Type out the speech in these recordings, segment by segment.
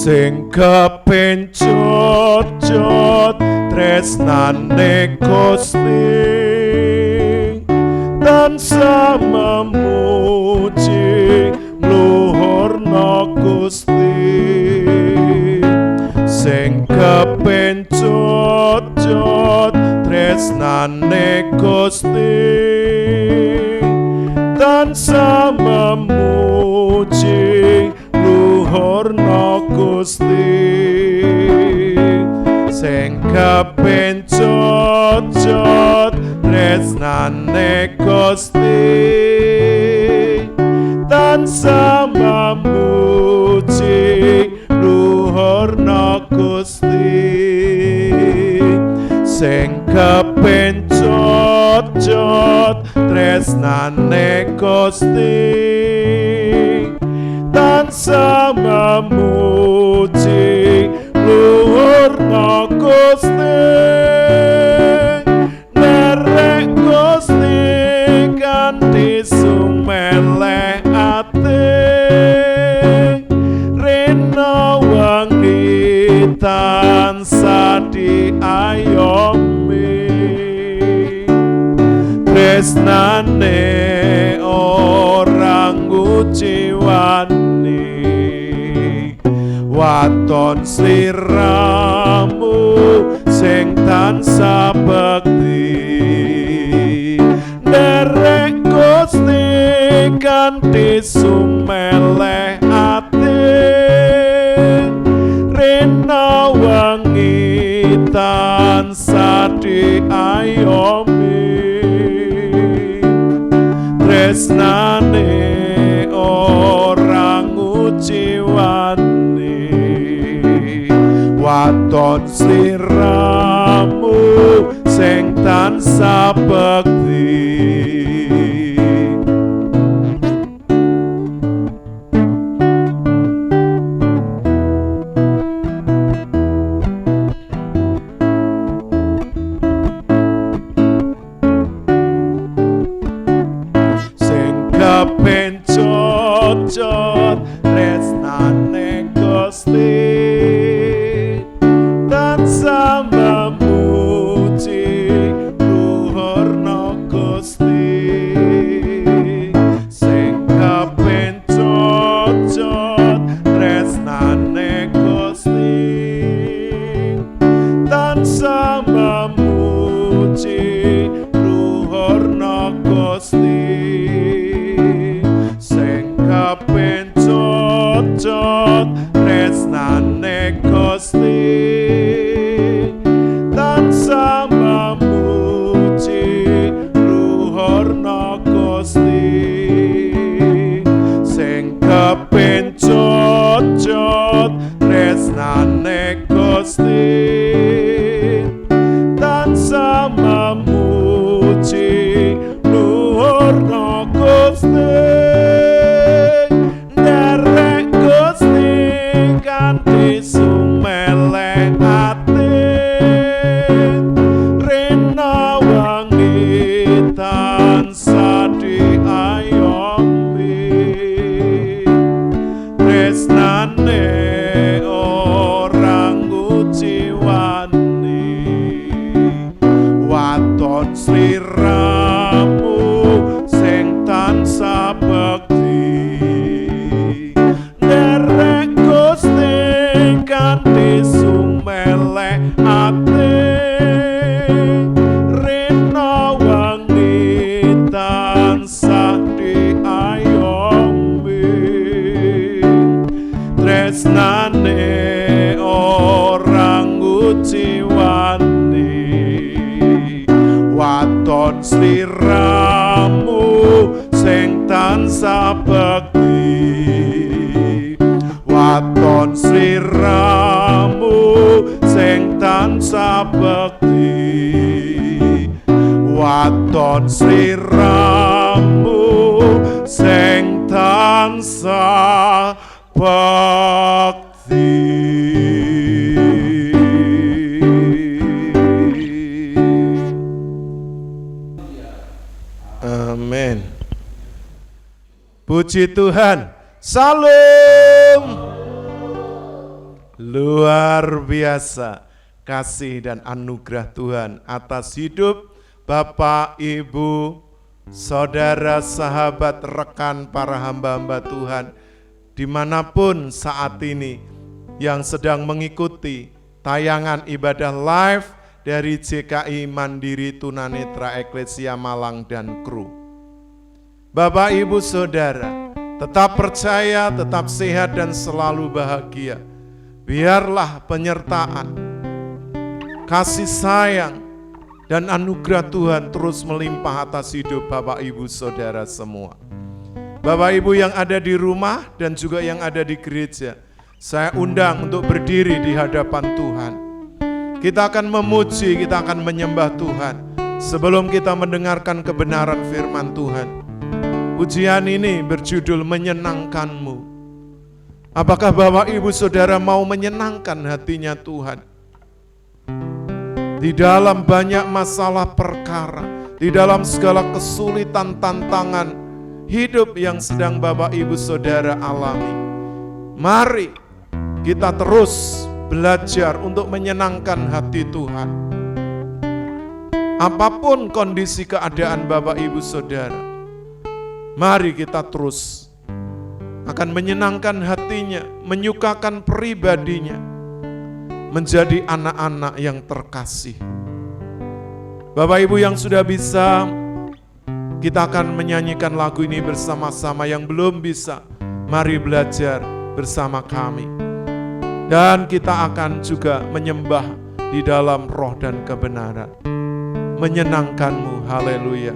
sing kepencut tresnane Gusti tansah memuji ngluhurna Gusti sing kepencut tresnane Gusti tansah memuji ngluhurna Gusti sing kepencut tresnane Gusti tansah memuji ngluhurna Gusti sing kepencut tresnane Gusti tansah memuji ngluhurna Gusti nerek Gusti kanthi sumeleh ati rena wangi tansah diayomi tresnane orang nguciwani waton sliramu sing tansah bekti nderek Gusti kanthi sumeleh ati rena wangi tansah diayomi tresnane orang nguciwani waton sliramu sing tansah bekti sing kepencut tresnane Gusti tansah memuji ngluhurna Gusti sing kepencut tresnane Gusti tansah memuji ngluhurna Gusti sing kepencut tresnane Gusti tansah memuji ngluhurna Gusti sing kepencut tresnane Gusti tansah memuji ngluhurna Gusti nderek Gusti kanthi sumeleh ati rena wangi tansah diayomi tresnane orang nguciwani waton sliramu sing tansah bekti nderek Gusti kanthi sumeleh ati rena wangi tansah diayomi tresnane orang nguciwani waton sliramu sing tansah bekti waton sliramu sing tansah bekti waton sliramu sing tansah bekti amin. Puji Tuhan. Salam. Luar biasa kasih dan anugerah Tuhan atas hidup Bapak, Ibu, saudara, sahabat, rekan, para hamba-hamba Tuhan dimanapun saat ini yang sedang mengikuti tayangan ibadah live dari JKI Mandiri Tunanetra Eklesia Malang dan kru. Bapak, Ibu, saudara, tetap percaya, tetap sehat dan selalu bahagia. Biarlah penyertaan, kasih sayang, dan anugerah Tuhan terus melimpah atas hidup Bapak, Ibu, saudara semua. Bapak, Ibu yang ada di rumah dan juga yang ada di gereja, saya undang untuk berdiri di hadapan Tuhan. Kita akan memuji, kita akan menyembah Tuhan sebelum kita mendengarkan kebenaran firman Tuhan. Pujian ini berjudul Menyenangkan-Mu. Apakah Bapak, Ibu, saudara mau menyenangkan hatinya Tuhan? Di dalam banyak masalah perkara, di dalam segala kesulitan tantangan hidup yang sedang Bapak, Ibu, saudara alami, mari kita terus belajar untuk menyenangkan hati Tuhan. Apapun kondisi keadaan Bapak, Ibu, saudara, mari kita terus akan menyenangkan hatinya, menyukakan pribadinya, menjadi anak-anak yang terkasih. Bapak, Ibu yang sudah bisa, kita akan menyanyikan lagu ini bersama-sama. Yang belum bisa, mari belajar bersama kami. Dan kita akan juga menyembah di dalam roh dan kebenaran. Menyenangkan-Mu, haleluya.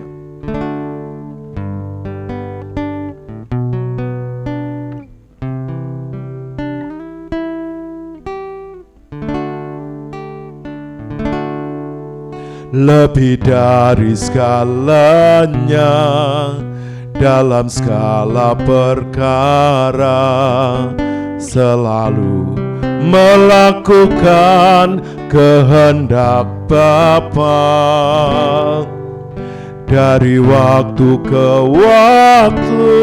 Lebih dari segalanya, dalam segala perkara, selalu melakukan kehendak Bapa. Dari waktu ke waktu,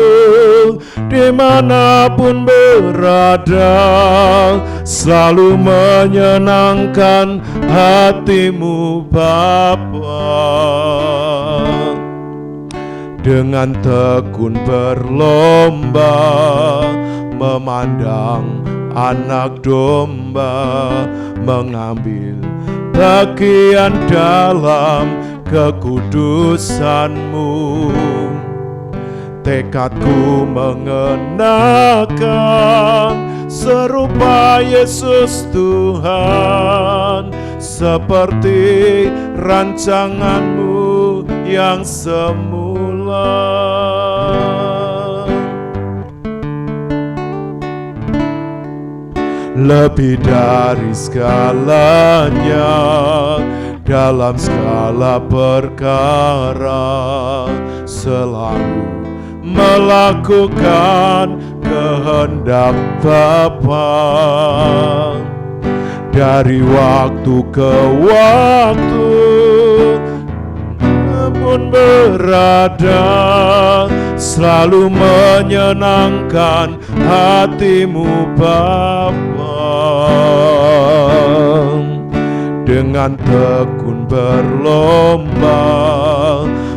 dimanapun berada, selalu menyenangkan hatimu Bapa. Dengan tekun berlomba, memandang anak domba, mengambil bagian dalam kekudusan-Mu. Tekadku mengenakan serupa Yesus Tuhan, seperti rancangan-Mu yang semula. Lebih dari segalanya, dalam segala perkara, selalu melakukan kehendak Bapa. Dari waktu ke waktu pun berada, selalu menyenangkan hatimu Bapa. Dengan tekun berlomba,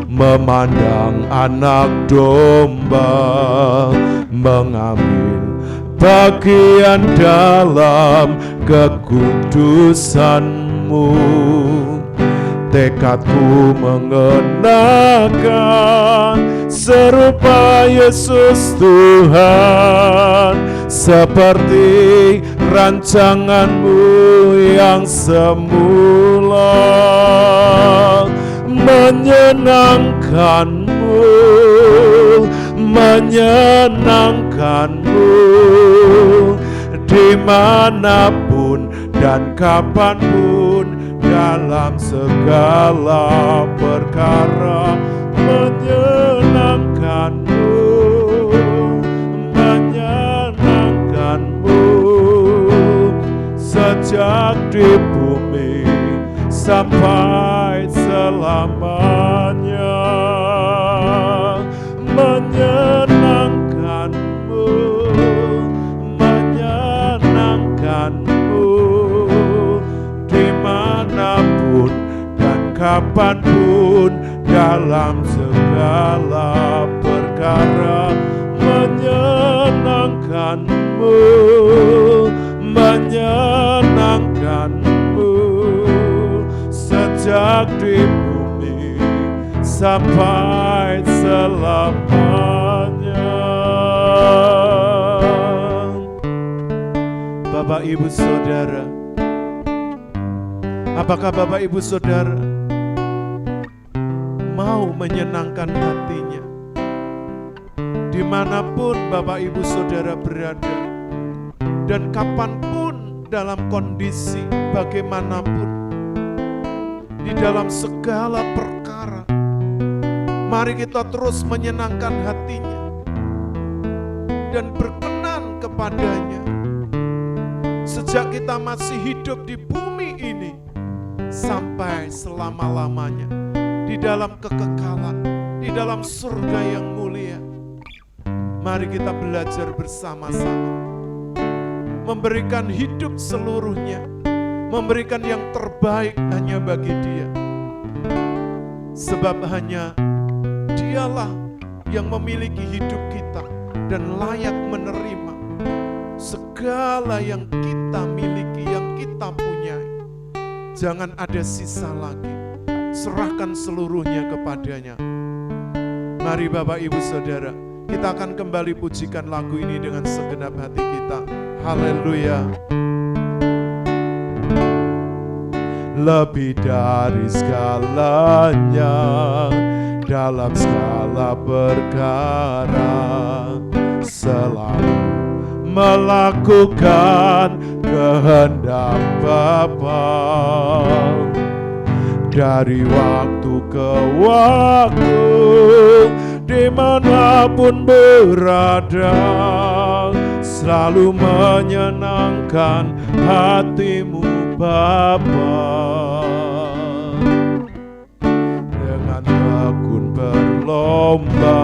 memandang anak domba, mengambil bagian dalam kekudusan-Mu. Tekadku mengenakan serupa Yesus Tuhan, seperti rancangan-Mu yang semula. Menyenangkan-Mu, menyenangkan-Mu, dimanapun dan kapanpun, dalam segala perkara. Menyenangkan-Mu, menyenangkan-Mu, sejak di bumi sampai selamanya. Menyenangkan-Mu, menyenangkan-Mu, kapanpun dalam segala perkara menyenangkanmu, menyenangkanmu sejak di bumi sampai selamanya. Bapak Ibu Saudara, apakah Bapak Ibu Saudara mau menyenangkan hatinya? Dimanapun Bapak Ibu Saudara berada, dan kapanpun dalam kondisi bagaimanapun, di dalam segala perkara, mari kita terus menyenangkan hatinya dan berkenan kepadanya. Sejak kita masih hidup di bumi ini sampai selama-lamanya, di dalam kekekalan, di dalam surga yang mulia. Mari kita belajar bersama-sama, memberikan hidup seluruhnya, memberikan yang terbaik hanya bagi Dia. Sebab hanya Dialah yang memiliki hidup kita dan layak menerima segala yang kita miliki, yang kita punyai. Jangan ada sisa lagi, serahkan seluruhnya kepadanya. Mari Bapak Ibu Saudara, kita akan kembali pujikan lagu ini dengan segenap hati kita. Haleluya. Lebih dari segalanya, dalam segala perkara, selalu melakukan kehendak Bapa. Dari waktu ke waktu, dimanapun berada, selalu menyenangkan hatimu Bapa. Dengan tekun berlomba,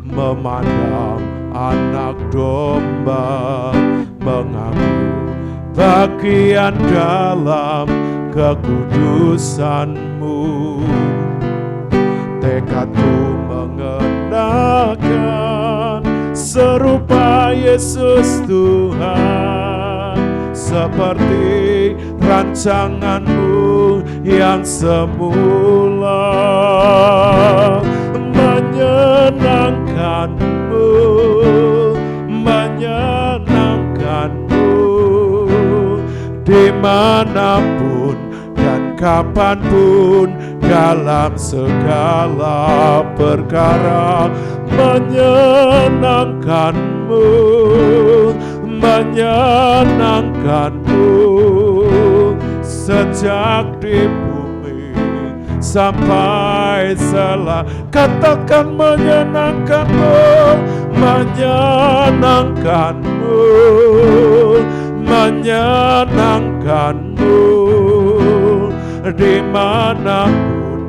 memandang anak domba, mengambil bagian dalam kekudusan-Mu. Tekadku mengenakan serupa Yesus Tuhan, seperti rancangan-Mu yang semula. Menyenangkan-Mu, menyenangkan-Mu dimanapun dan kapanpun, dalam segala perkara. Menyenangkan-Mu, menyenangkan-Mu sejak di bumi sampai katakan menyenangkan-Mu, menyenangkan-Mu, menyenangkan-Mu dimanapun,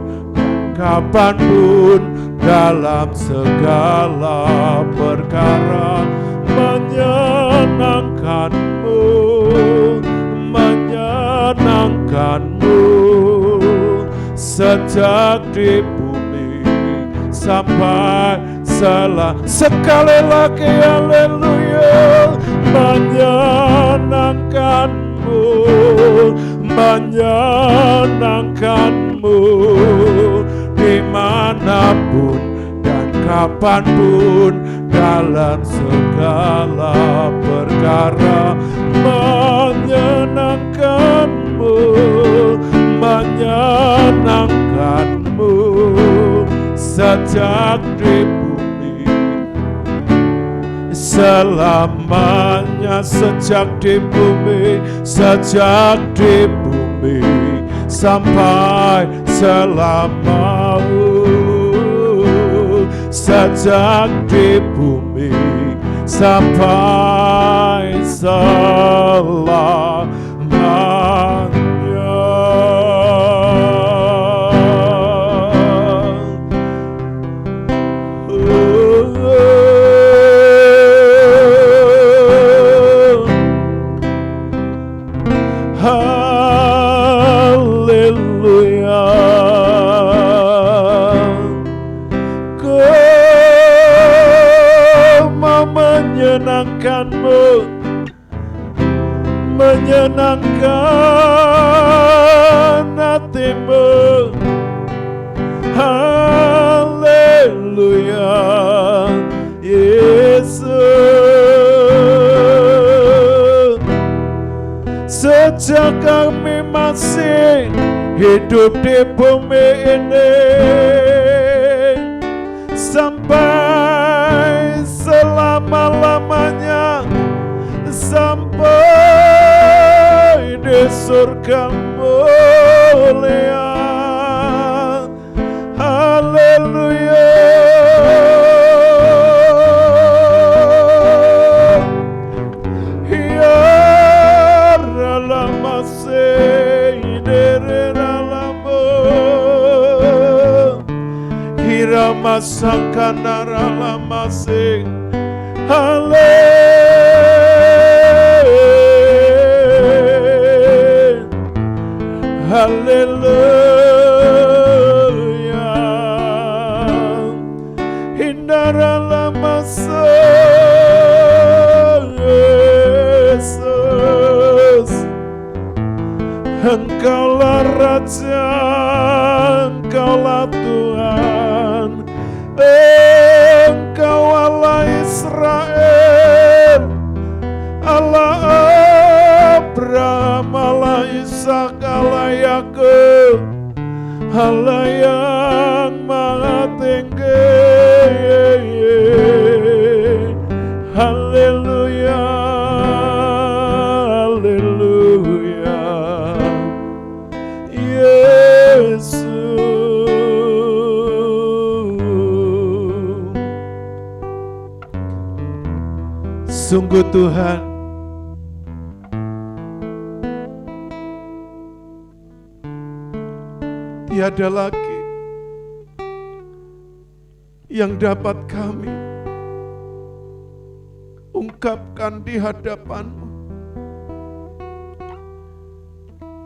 kapanpun, dalam segala perkara. Menyenangkan-Mu, menyenangkan-Mu sejak di bumi sampai sekali lagi. Haleluya. Menyenangkan-Mu, menyenangkan-Mu dimanapun dan kapanpun, dalam segala perkara. Menyenangkan-Mu, menyenangkan-Mu sejak di bumi selamanya. Sejak di bumi, sejak di bumi sampai selama. Sejak di bumi sampai selamanya. Haleluya. menyenangkan hatimu. Haleluya, Yesus. Sejak kami masih hidup di bumi ini, sampai selama-lamanya, sampai di surga mulia. Haleluya. Ya ralamase dere ralamo, hirama sakana ralamase. Haleluya. Hindara lama Yesus, Engkaulah Raja, Engkaulah Tuhan, Engkau Allah Israel, Allah Abraham, Allah Ishak, Allah Yakub, Allah yang Maha Tinggi. Haleluya, haleluya, Yesus. Sungguh Tuhan, tiada lagi yang dapat kami ungkapkan di hadapan-Mu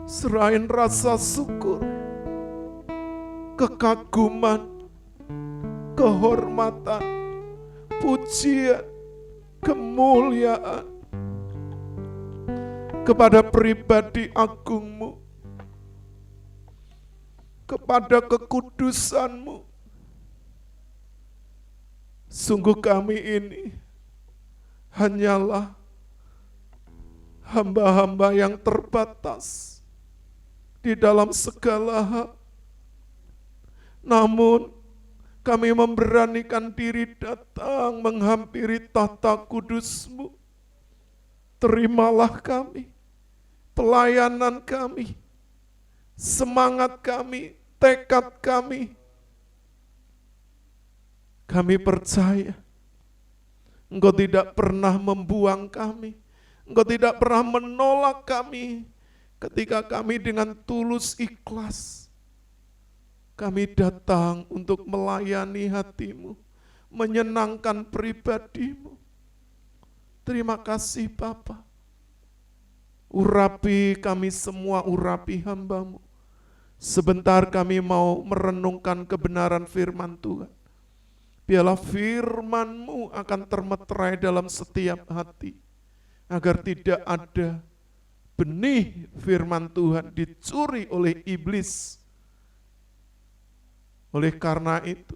selain rasa syukur, kekaguman, kehormatan, pujian, kemuliaan kepada pribadi agung-Mu, kepada kekudusan-Mu. Sungguh kami ini hanyalah hamba-hamba yang terbatas di dalam segala hal. Namun kami memberanikan diri datang menghampiri tahta kudus-Mu. Terimalah kami, pelayanan kami, semangat kami, tekad kami. Kami percaya Engkau tidak pernah membuang kami, Engkau tidak pernah menolak kami ketika kami dengan tulus ikhlas. Kami datang untuk melayani hati-Mu, menyenangkan pribadi-Mu. Terima kasih Bapa. Urapi kami semua, urapi hamba-Mu. Sebentar kami mau merenungkan kebenaran firman Tuhan. Biarlah firman-Mu akan termeterai dalam setiap hati, agar tidak ada benih firman Tuhan dicuri oleh iblis. Oleh karena itu,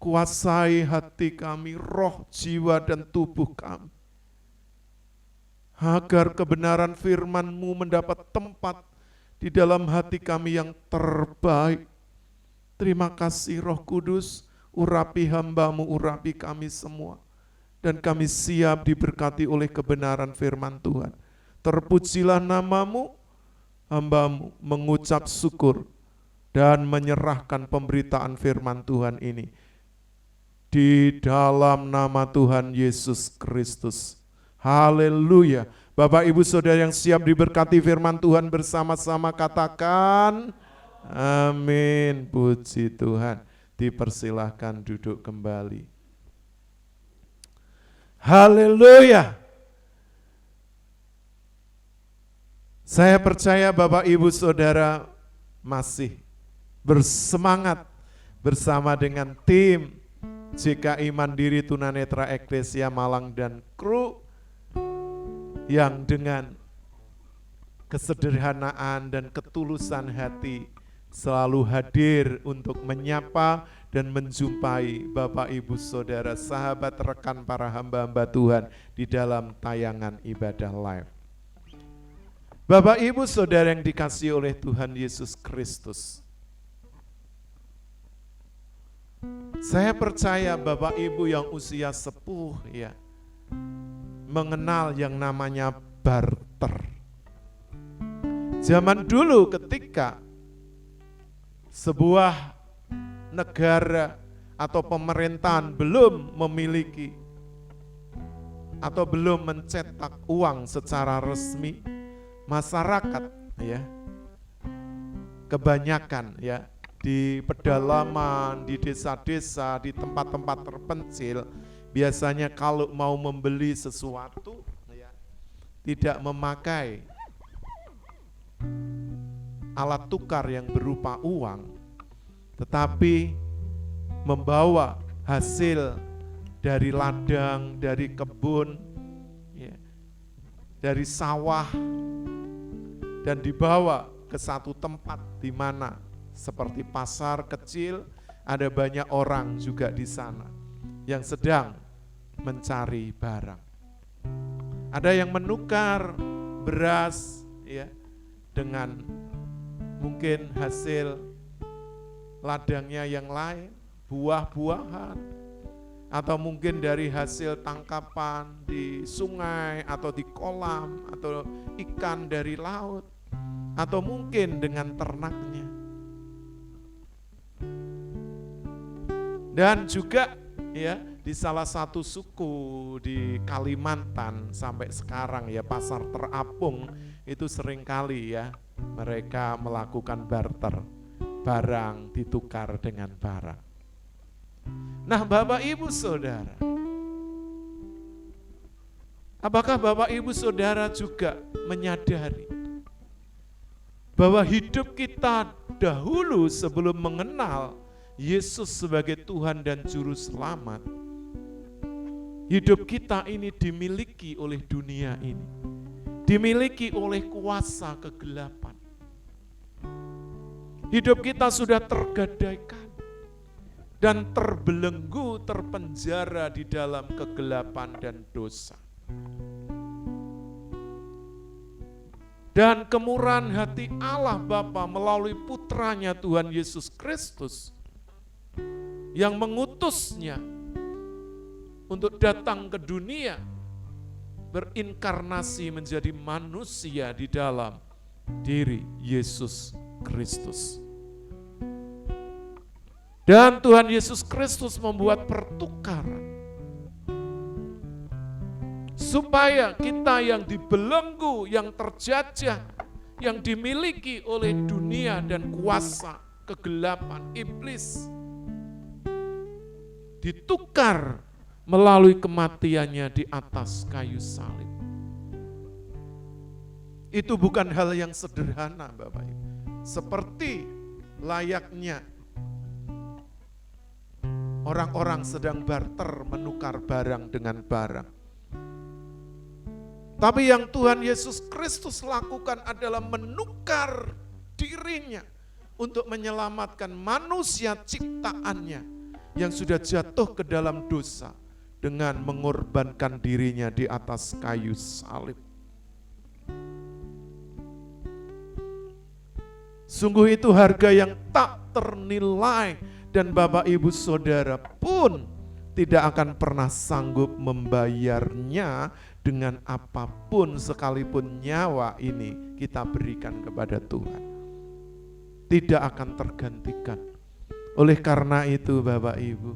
kuasai hati kami, roh, jiwa, dan tubuh kami, agar kebenaran firman-Mu mendapat tempat di dalam hati kami yang terbaik. Terima kasih Roh Kudus, urapi hamba-Mu, urapi kami semua. Dan kami siap diberkati oleh kebenaran firman Tuhan. Terpujilah nama-Mu, hamba-Mu mengucap syukur dan menyerahkan pemberitaan firman Tuhan ini di dalam nama Tuhan Yesus Kristus. Haleluya. Bapak Ibu Saudara yang siap diberkati firman Tuhan bersama-sama katakan amin. Puji Tuhan. Dipersilahkan duduk kembali. Haleluya. Saya percaya Bapak Ibu Saudara masih bersemangat bersama dengan tim JKI Mandiri Tunanetra Eklesia Malang dan kru yang dengan kesederhanaan dan ketulusan hati selalu hadir untuk menyapa dan menjumpai Bapak Ibu Saudara, sahabat rekan para hamba-hamba Tuhan di dalam tayangan ibadah live. Bapak Ibu Saudara yang dikasihi oleh Tuhan Yesus Kristus, saya percaya Bapak Ibu yang usia sepuh ya mengenal yang namanya barter. Zaman dulu ketika sebuah negara atau pemerintahan belum memiliki atau belum mencetak uang secara resmi, masyarakat ya kebanyakan ya di pedalaman, di desa-desa, di tempat-tempat terpencil, biasanya kalau mau membeli sesuatu ya, tidak memakai alat tukar yang berupa uang, tetapi membawa hasil dari ladang, dari kebun, ya, dari sawah, dan dibawa ke satu tempat di mana seperti pasar kecil, ada banyak orang juga di sana yang sedang mencari barang. Ada yang menukar beras ya dengan mungkin hasil ladangnya yang lain, buah-buahan, atau mungkin dari hasil tangkapan di sungai atau di kolam, atau ikan dari laut, atau mungkin dengan ternaknya. Dan juga ya di salah satu suku di Kalimantan sampai sekarang ya, pasar terapung itu seringkali ya mereka melakukan barter, barang ditukar dengan barang. Nah Bapak Ibu Saudara, apakah Bapak Ibu Saudara juga menyadari bahwa hidup kita dahulu sebelum mengenal Yesus sebagai Tuhan dan Juru Selamat, hidup kita ini dimiliki oleh dunia ini, dimiliki oleh kuasa kegelapan. Hidup kita sudah tergadaikan dan terbelenggu, terpenjara di dalam kegelapan dan dosa. Dan kemurahan hati Allah Bapa melalui putranya Tuhan Yesus Kristus yang mengutusnya untuk datang ke dunia, berinkarnasi menjadi manusia di dalam diri Yesus Kristus. Dan Tuhan Yesus Kristus membuat pertukaran supaya kita yang dibelenggu, yang terjajah, yang dimiliki oleh dunia dan kuasa kegelapan iblis, ditukar melalui kematiannya di atas kayu salib. Itu bukan hal yang sederhana Bapak Ibu. Seperti layaknya orang-orang sedang barter, menukar barang dengan barang. Tapi yang Tuhan Yesus Kristus lakukan adalah menukar dirinya untuk menyelamatkan manusia ciptaannya yang sudah jatuh ke dalam dosa dengan mengorbankan dirinya di atas kayu salib. Sungguh itu harga yang tak ternilai dan Bapak Ibu Saudara pun tidak akan pernah sanggup membayarnya dengan apapun, sekalipun nyawa ini kita berikan kepada Tuhan. Tidak akan tergantikan. Oleh karena itu Bapak Ibu,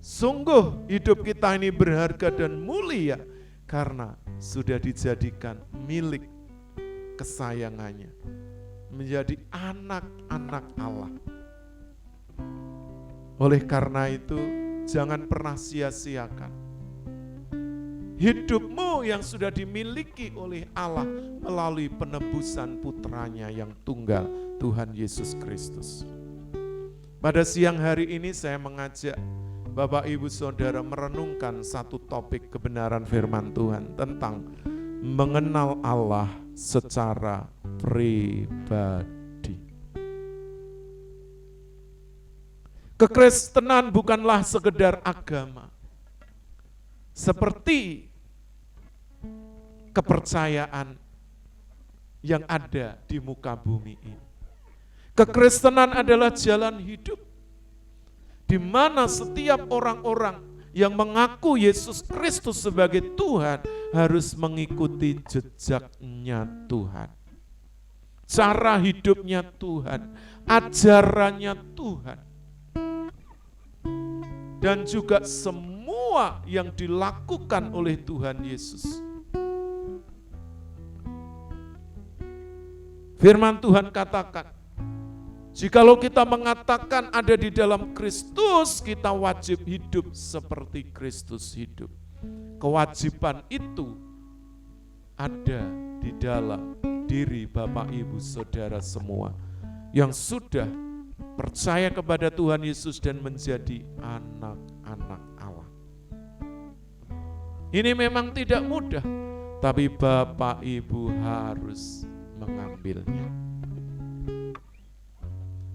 sungguh hidup kita ini berharga dan mulia karena sudah dijadikan milik kesayangannya, menjadi anak-anak Allah. Oleh karena itu, jangan pernah sia-siakan hidupmu yang sudah dimiliki oleh Allah melalui penebusan putranya yang tunggal, Tuhan Yesus Kristus. Pada siang hari ini saya mengajak Bapak Ibu Saudara merenungkan satu topik kebenaran firman Tuhan tentang mengenal Allah secara pribadi. Kekristenan bukanlah sekedar agama, seperti kepercayaan yang ada di muka bumi ini. Kekristenan adalah jalan hidup, di mana setiap orang-orang yang mengaku Yesus Kristus sebagai Tuhan harus mengikuti jejaknya Tuhan, cara hidupnya Tuhan, ajarannya Tuhan, dan juga semua yang dilakukan oleh Tuhan Yesus. Firman Tuhan katakan, jikalau kita mengatakan ada di dalam Kristus, kita wajib hidup seperti Kristus hidup. Kewajiban itu ada di dalam diri Bapak, Ibu, Saudara semua yang sudah percaya kepada Tuhan Yesus dan menjadi anak-anak Allah. Ini memang tidak mudah, tapi Bapak, Ibu harus mengambilnya.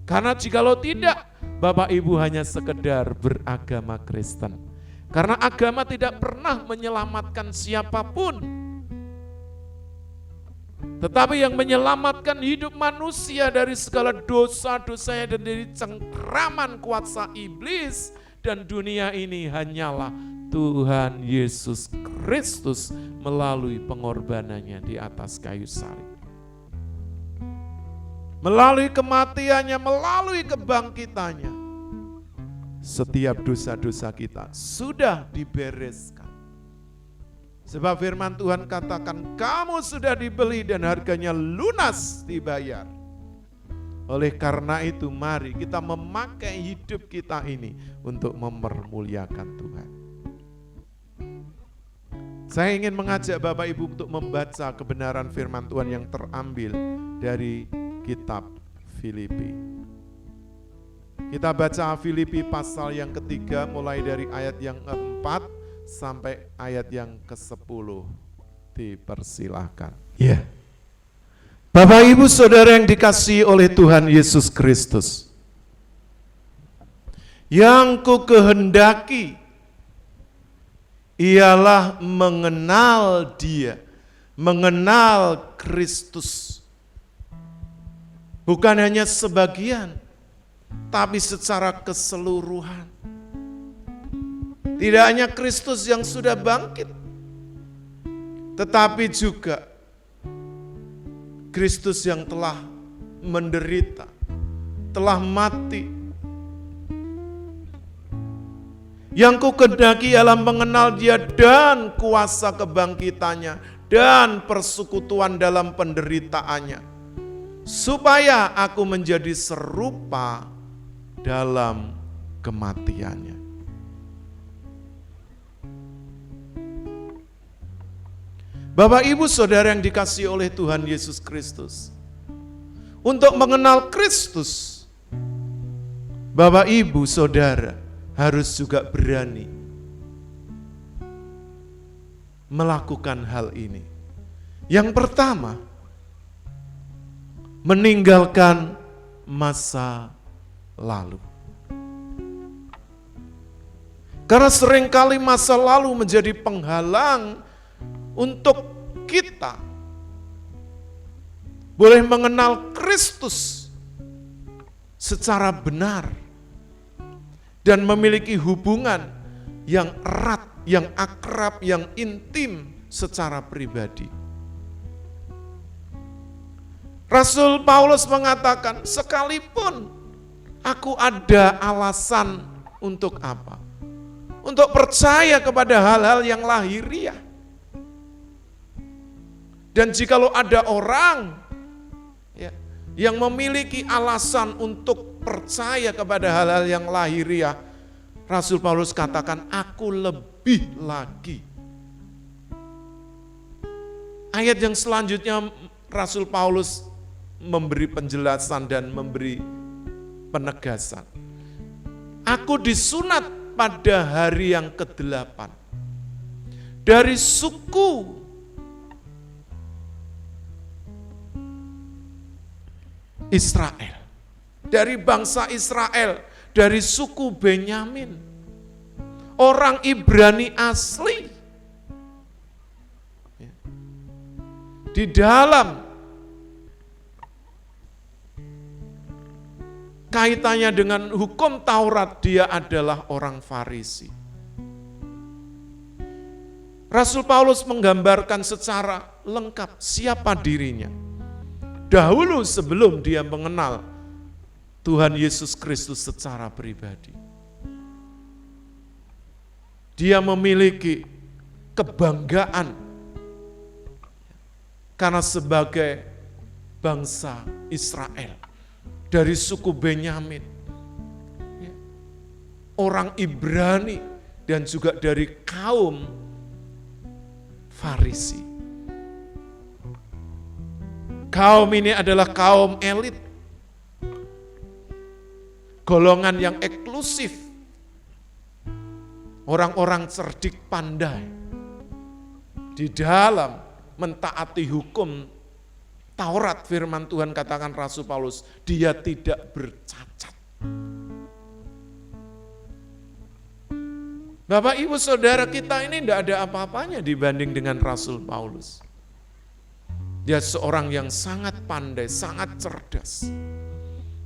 Karena jikalau tidak, Bapak Ibu hanya sekedar beragama Kristen. Karena agama tidak pernah menyelamatkan siapapun. Tetapi yang menyelamatkan hidup manusia dari segala dosa-dosanya dan dari cengkraman kuasa iblis dan dunia ini hanyalah Tuhan Yesus Kristus melalui pengorbanannya di atas kayu salib. Melalui kematiannya, melalui kebangkitannya, setiap dosa-dosa kita sudah dibereskan. Sebab firman Tuhan katakan, kamu sudah dibeli dan harganya lunas dibayar. Oleh karena itu mari kita memakai hidup kita ini untuk mempermuliakan Tuhan. Saya ingin mengajak Bapak Ibu untuk membaca kebenaran firman Tuhan yang terambil dari kitab Filipi. Kita baca Filipi pasal yang ketiga mulai dari ayat yang keempat sampai ayat yang ke-10. Dipersilahkan. Ya. Bapak Ibu Saudara yang dikasihi oleh Tuhan Yesus Kristus, yang ku kehendaki ialah mengenal Dia, mengenal Kristus. Bukan hanya sebagian, tapi secara keseluruhan. Tidak hanya Kristus yang sudah bangkit, tetapi juga Kristus yang telah menderita, telah mati. Yang ku kehendaki ialah mengenal Dia dan kuasa kebangkitannya dan persekutuan dalam penderitaannya, supaya aku menjadi serupa dalam kematiannya. Bapak Ibu Saudara yang dikasihi oleh Tuhan Yesus Kristus, untuk mengenal Kristus, Bapak Ibu Saudara harus juga berani melakukan hal ini. Yang pertama, meninggalkan masa lalu. Karena seringkali masa lalu menjadi penghalang untuk kita boleh mengenal Kristus secara benar dan memiliki hubungan yang erat, yang akrab, yang intim secara pribadi. Rasul Paulus mengatakan, sekalipun aku ada alasan untuk apa? Untuk percaya kepada hal-hal yang lahiriah. Dan jikalau ada orang yang memiliki alasan untuk percaya kepada hal-hal yang lahiriah, Rasul Paulus katakan, aku lebih lagi. Ayat yang selanjutnya Rasul Paulus memberi penjelasan dan memberi penegasan. Aku disunat pada hari yang ke-8 dari suku Israel. Dari bangsa Israel, dari suku Benyamin. Orang Ibrani asli. Di dalam kaitannya dengan hukum Taurat, dia adalah orang Farisi. Rasul Paulus menggambarkan secara lengkap siapa dirinya. Dahulu sebelum dia mengenal Tuhan Yesus Kristus secara pribadi. Dia memiliki kebanggaan karena sebagai bangsa Israel dari suku Benyamin, orang Ibrani dan juga dari kaum Farisi. Kaum ini adalah kaum elit, golongan yang eksklusif, orang-orang cerdik pandai di dalam mentaati hukum Taurat. Firman Tuhan katakan Rasul Paulus, dia tidak bercacat. Bapak Ibu Saudara, kita ini tidak ada apa-apanya dibanding dengan Rasul Paulus. Dia seorang yang sangat pandai, sangat cerdas.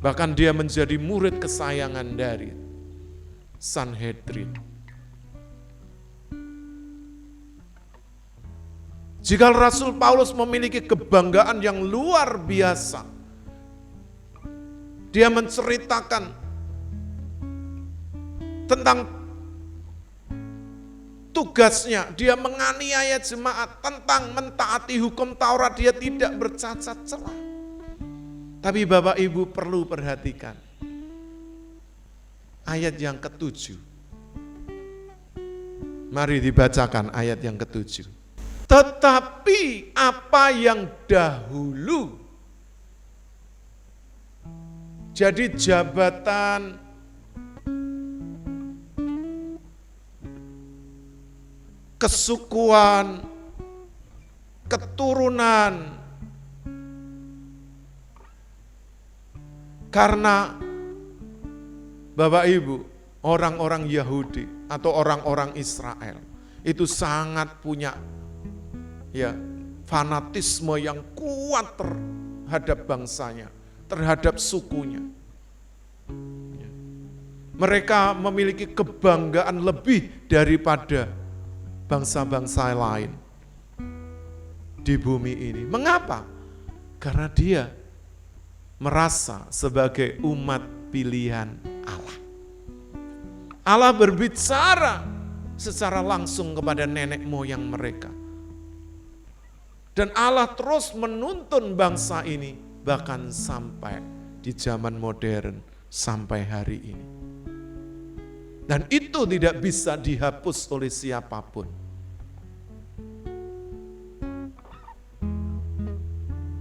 Bahkan dia menjadi murid kesayangan dari Sanhedrin. Jika Rasul Paulus memiliki kebanggaan yang luar biasa, dia menceritakan tentang tugasnya, dia menganiaya jemaat, tentang mentaati hukum Taurat, dia tidak bercacat celah. Tapi Bapak Ibu perlu perhatikan ayat yang ke-7. Mari dibacakan ayat yang ke-7. Tetapi apa yang dahulu jadi jabatan, kesukuan, keturunan, karena Bapak Ibu, orang-orang Yahudi atau orang-orang Israel itu sangat punya fanatisme yang kuat terhadap bangsanya, terhadap sukunya. Mereka memiliki kebanggaan lebih daripada bangsa-bangsa lain di bumi ini. Mengapa? Karena dia merasa sebagai umat pilihan Allah. Allah berbicara secara langsung kepada nenek moyang mereka. Dan Allah terus menuntun bangsa ini bahkan sampai di zaman modern, sampai hari ini. Dan itu tidak bisa dihapus oleh siapapun.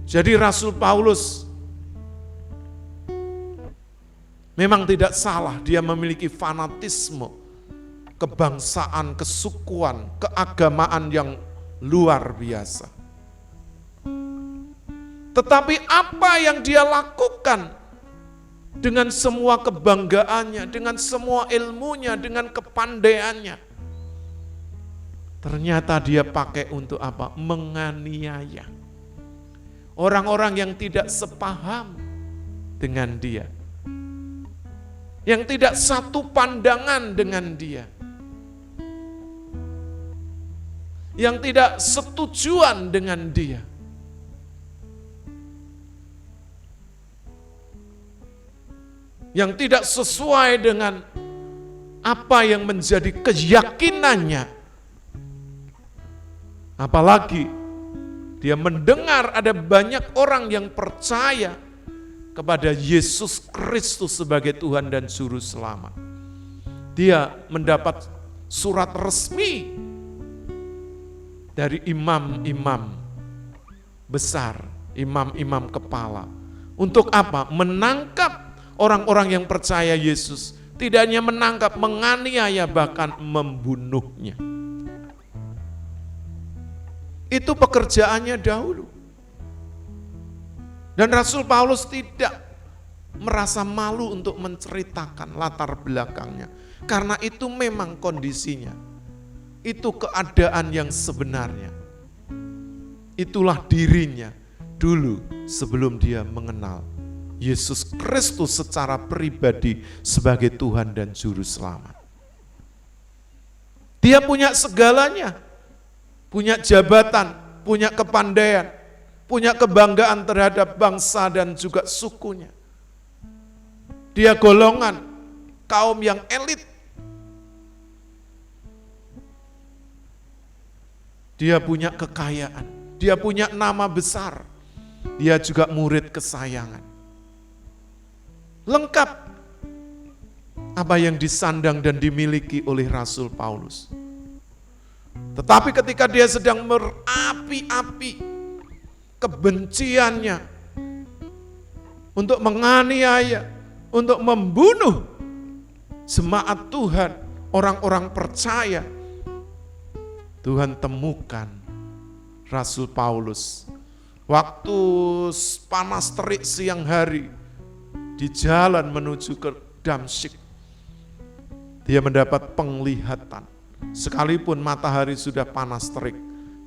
Jadi Rasul Paulus memang tidak salah, dia memiliki fanatisme, kebangsaan, kesukuan, keagamaan yang luar biasa. Tetapi apa yang dia lakukan dengan semua kebanggaannya, dengan semua ilmunya, dengan kepandaiannya, ternyata dia pakai untuk apa? Menganiaya orang-orang yang tidak sepaham dengan dia, yang tidak satu pandangan dengan dia, yang tidak setujuan dengan dia. Yang tidak sesuai dengan apa yang menjadi keyakinannya. Apalagi dia mendengar ada banyak orang yang percaya kepada Yesus Kristus sebagai Tuhan dan Juru Selamat. Dia mendapat surat resmi dari imam-imam besar, imam-imam kepala. Untuk apa? Menangkap orang-orang yang percaya Yesus. Tidak hanya menangkap, menganiaya, bahkan membunuhnya. Itu pekerjaannya dahulu. Dan Rasul Paulus tidak merasa malu untuk menceritakan latar belakangnya. Karena itu memang kondisinya. Itu keadaan yang sebenarnya. Itulah dirinya dulu sebelum dia mengenal Yesus Kristus secara pribadi sebagai Tuhan dan Juru Selamat. Dia punya segalanya, punya jabatan, punya kepandaian, punya kebanggaan terhadap bangsa dan juga sukunya. Dia golongan kaum yang elit. Dia punya kekayaan, dia punya nama besar, dia juga murid kesayangan. Lengkap apa yang disandang dan dimiliki oleh Rasul Paulus. Tetapi ketika dia sedang berapi-api kebenciannya untuk menganiaya, untuk membunuh jemaat Tuhan, orang-orang percaya, Tuhan temukan Rasul Paulus waktu panas terik siang hari di jalan menuju ke Damsyik. Dia mendapat penglihatan, sekalipun matahari sudah panas terik,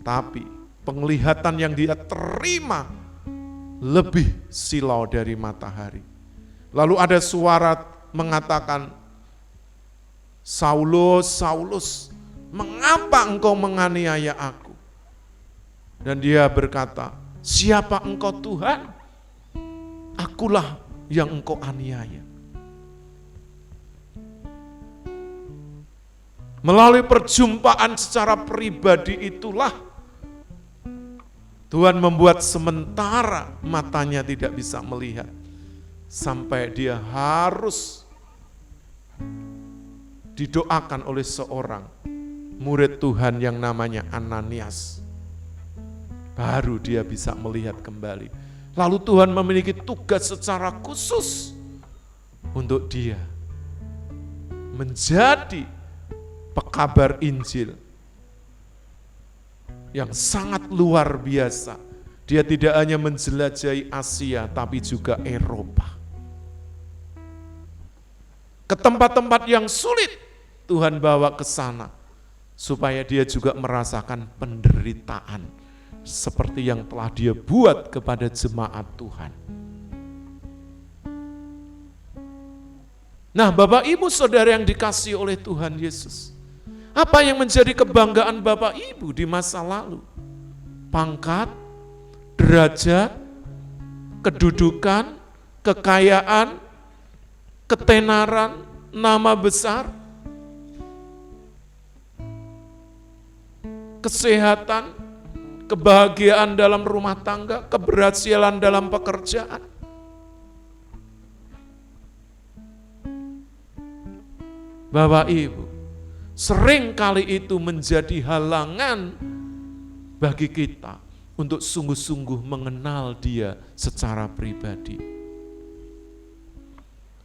tapi penglihatan yang dia terima lebih silau dari matahari. Lalu ada suara mengatakan, "Saulus, Saulus, mengapa engkau menganiaya aku?" Dan dia berkata, "Siapa engkau Tuhan? Akulah yang engkau aniaya." Melalui perjumpaan secara pribadi itulah Tuhan membuat sementara matanya tidak bisa melihat, sampai dia harus didoakan oleh seorang murid Tuhan yang namanya Ananias. Baru dia bisa melihat kembali. Lalu Tuhan memiliki tugas secara khusus untuk dia menjadi pekabar Injil yang sangat luar biasa. Dia tidak hanya menjelajahi Asia, tapi juga Eropa. Ke tempat-tempat yang sulit Tuhan bawa ke sana, supaya dia juga merasakan penderitaan seperti yang telah dia buat kepada jemaat Tuhan. Nah, Bapak Ibu Saudara yang dikasihi oleh Tuhan Yesus, apa yang menjadi kebanggaan Bapak Ibu di masa lalu? Pangkat, derajat, kedudukan, kekayaan, ketenaran, nama besar, kesehatan, kebahagiaan dalam rumah tangga, keberhasilan dalam pekerjaan. Bapak Ibu, sering kali itu menjadi halangan bagi kita untuk sungguh-sungguh mengenal Dia secara pribadi.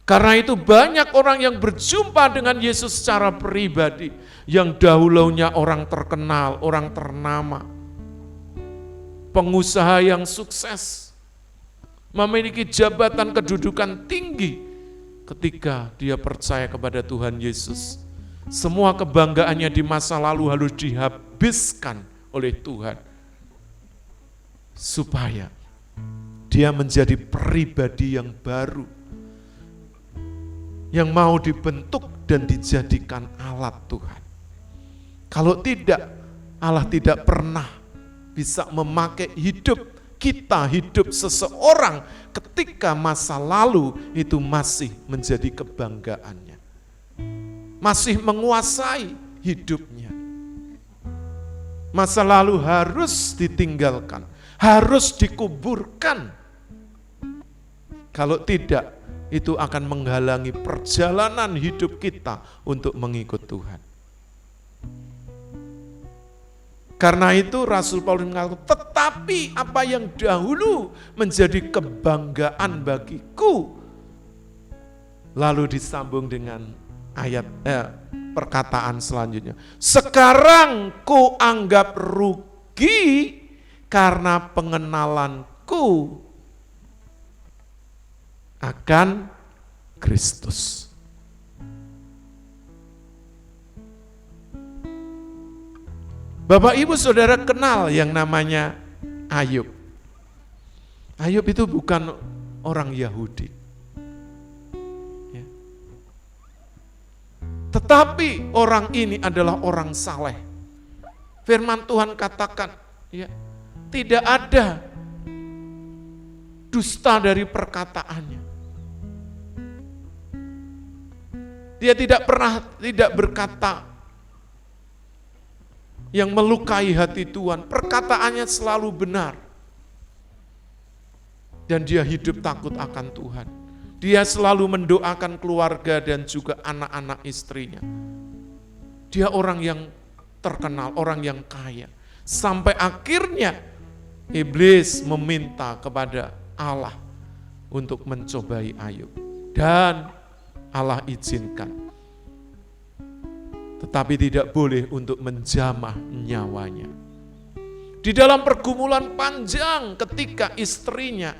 Karena itu banyak orang yang berjumpa dengan Yesus secara pribadi, yang dahulunya orang terkenal, orang ternama, pengusaha yang sukses, memiliki jabatan kedudukan tinggi. Ketika dia percaya kepada Tuhan Yesus, semua kebanggaannya di masa lalu harus dihabiskan oleh Tuhan, supaya dia menjadi pribadi yang baru, yang mau dibentuk dan dijadikan alat Tuhan. Kalau tidak, Allah tidak pernah bisa memakai hidup kita, hidup seseorang ketika masa lalu itu masih menjadi kebanggaannya, masih menguasai hidupnya. Masa lalu harus ditinggalkan, harus dikuburkan. Kalau tidak, itu akan menghalangi perjalanan hidup kita untuk mengikut Tuhan. Karena itu Rasul Paulus mengatakan, tetapi apa yang dahulu menjadi kebanggaan bagiku. Lalu disambung dengan ayat perkataan selanjutnya. Sekarang ku anggap rugi karena pengenalanku akan Kristus. Bapak Ibu Saudara kenal yang namanya Ayub. Ayub itu bukan orang Yahudi. Ya. Tetapi orang ini adalah orang saleh. Firman Tuhan katakan, ya, tidak ada dusta dari perkataannya. Dia tidak berkata yang melukai hati Tuhan. Perkataannya selalu benar. Dan dia hidup takut akan Tuhan. Dia selalu mendoakan keluarga dan juga anak-anak istrinya. Dia orang yang terkenal, orang yang kaya. Sampai akhirnya iblis meminta kepada Allah untuk mencobai Ayub. Dan Allah izinkan. Tetapi tidak boleh untuk menjamah nyawanya. Di dalam pergumulan panjang ketika istrinya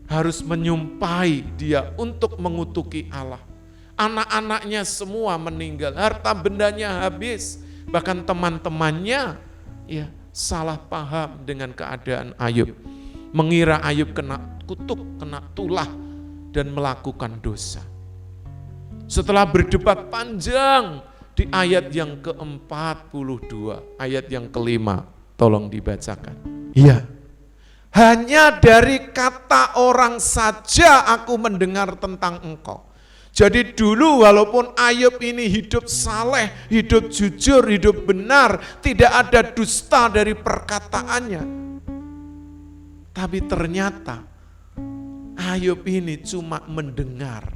harus menyumpahi dia untuk mengutuki Allah. Anak-anaknya semua meninggal, harta bendanya habis, bahkan teman-temannya ya salah paham dengan keadaan Ayub. Mengira Ayub kena kutuk, kena tulah dan melakukan dosa. Setelah berdebat panjang di ayat yang ke-42, ayat yang kelima, tolong dibacakan. Iya, hanya dari kata orang saja aku mendengar tentang engkau. Jadi dulu walaupun Ayub ini hidup saleh, hidup jujur, hidup benar, tidak ada dusta dari perkataannya. Tapi ternyata Ayub ini cuma mendengar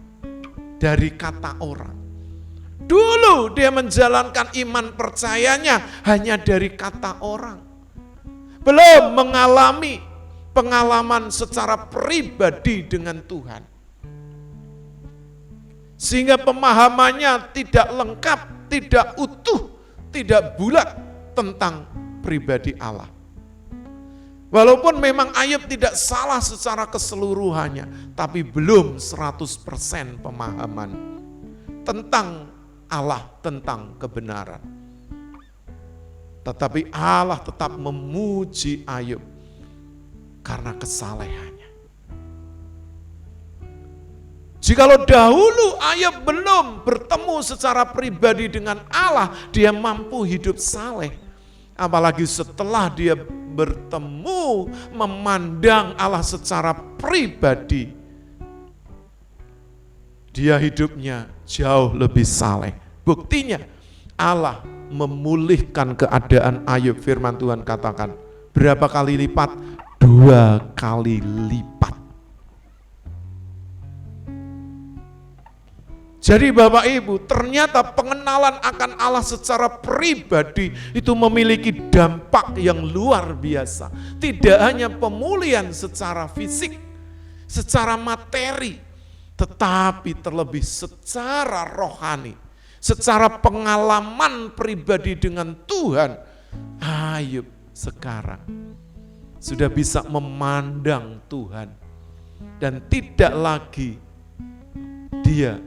dari kata orang. Dulu dia menjalankan iman percayanya hanya dari kata orang. Belum mengalami pengalaman secara pribadi dengan Tuhan. Sehingga pemahamannya tidak lengkap, tidak utuh, tidak bulat tentang pribadi Allah. Walaupun memang Ayub tidak salah secara keseluruhannya, tapi belum 100% pemahaman tentang Allah, tentang kebenaran. Tetapi Allah tetap memuji Ayub karena kesalehannya. Jikalau dahulu Ayub belum bertemu secara pribadi dengan Allah, dia mampu hidup saleh. Apalagi setelah dia bertemu, memandang Allah secara pribadi, dia hidupnya jauh lebih saleh. Buktinya Allah memulihkan keadaan Ayub. Firman Tuhan katakan, berapa kali lipat? 2 kali lipat. Jadi Bapak Ibu, ternyata pengenalan akan Allah secara pribadi itu memiliki dampak yang luar biasa. Tidak hanya pemulihan secara fisik, secara materi, tetapi terlebih secara rohani, secara pengalaman pribadi dengan Tuhan. Ayub sekarang sudah bisa memandang Tuhan dan tidak lagi dia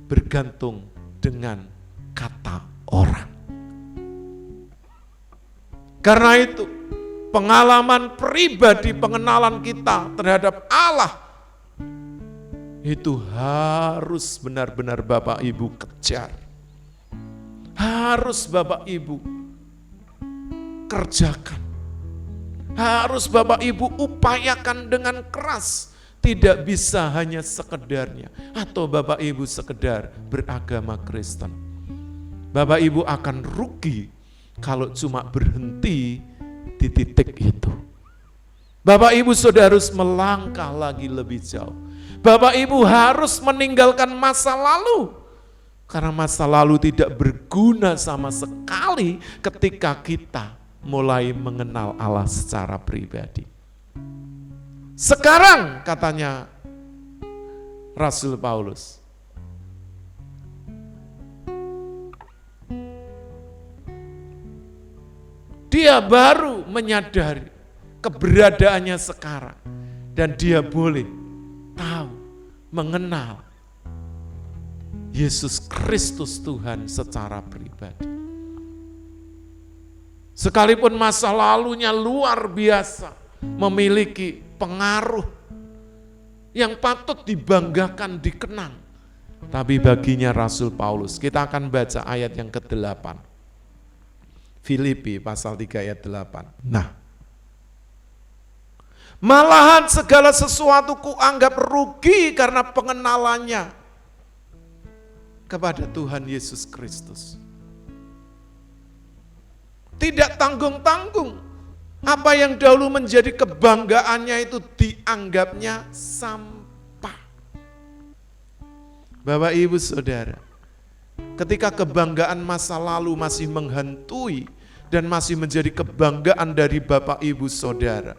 bergantung dengan kata orang. Karena itu, pengalaman pribadi, pengenalan kita terhadap Allah itu harus benar-benar Bapak Ibu kejar. Harus Bapak Ibu kerjakan. Harus Bapak Ibu upayakan dengan keras. Tidak bisa hanya sekedarnya atau Bapak Ibu sekedar beragama Kristen. Bapak Ibu akan rugi kalau cuma berhenti di titik itu. Bapak Ibu Saudara harus melangkah lagi lebih jauh. Bapak Ibu harus meninggalkan masa lalu. Karena masa lalu tidak berguna sama sekali ketika kita mulai mengenal Allah secara pribadi. Sekarang katanya Rasul Paulus, dia baru menyadari keberadaannya sekarang dan dia boleh tahu mengenal Yesus Kristus Tuhan secara pribadi. Sekalipun masa lalunya luar biasa, memiliki pengaruh yang patut dibanggakan, dikenang. Tapi baginya Rasul Paulus, kita akan baca ayat yang ke-8. Filipi pasal 3 ayat 8. Nah, malahan segala sesuatu kuanggap rugi karena pengenalannya kepada Tuhan Yesus Kristus. Tidak tanggung-tanggung. Apa yang dahulu menjadi kebanggaannya itu dianggapnya sampah. Bapak, Ibu, Saudara, ketika kebanggaan masa lalu masih menghantui dan masih menjadi kebanggaan dari Bapak, Ibu, Saudara,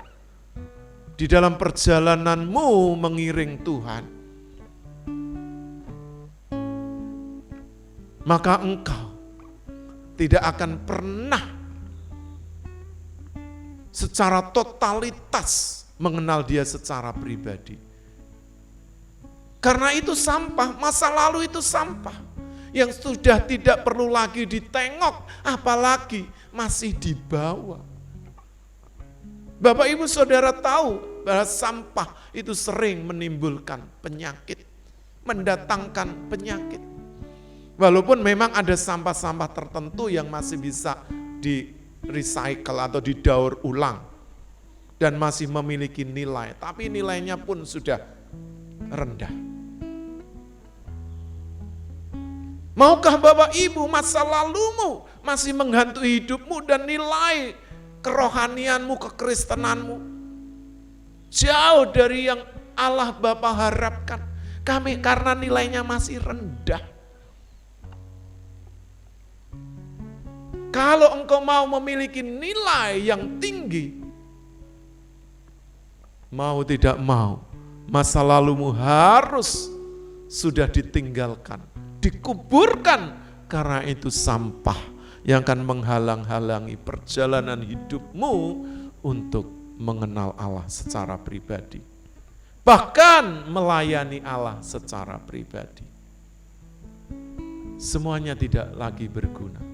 di dalam perjalananmu mengiring Tuhan, maka engkau tidak akan pernah secara totalitas mengenal Dia secara pribadi. Karena itu sampah, masa lalu itu sampah yang sudah tidak perlu lagi ditengok, apalagi masih dibawa. Bapak, Ibu, Saudara tahu bahwa sampah itu sering menimbulkan penyakit, mendatangkan penyakit. Walaupun memang ada sampah-sampah tertentu yang masih bisa di recycle atau didaur ulang dan masih memiliki nilai, tapi nilainya pun sudah rendah. Maukah Bapak Ibu masa lalumu masih menghantui hidupmu dan nilai kerohanianmu, kekristenanmu jauh dari yang Allah Bapa harapkan? Kami karena nilainya masih rendah. Kalau engkau mau memiliki nilai yang tinggi, mau tidak mau, masa lalumu harus sudah ditinggalkan, dikuburkan, karena itu sampah yang akan menghalang-halangi perjalanan hidupmu untuk mengenal Allah secara pribadi. Bahkan melayani Allah secara pribadi. Semuanya tidak lagi berguna.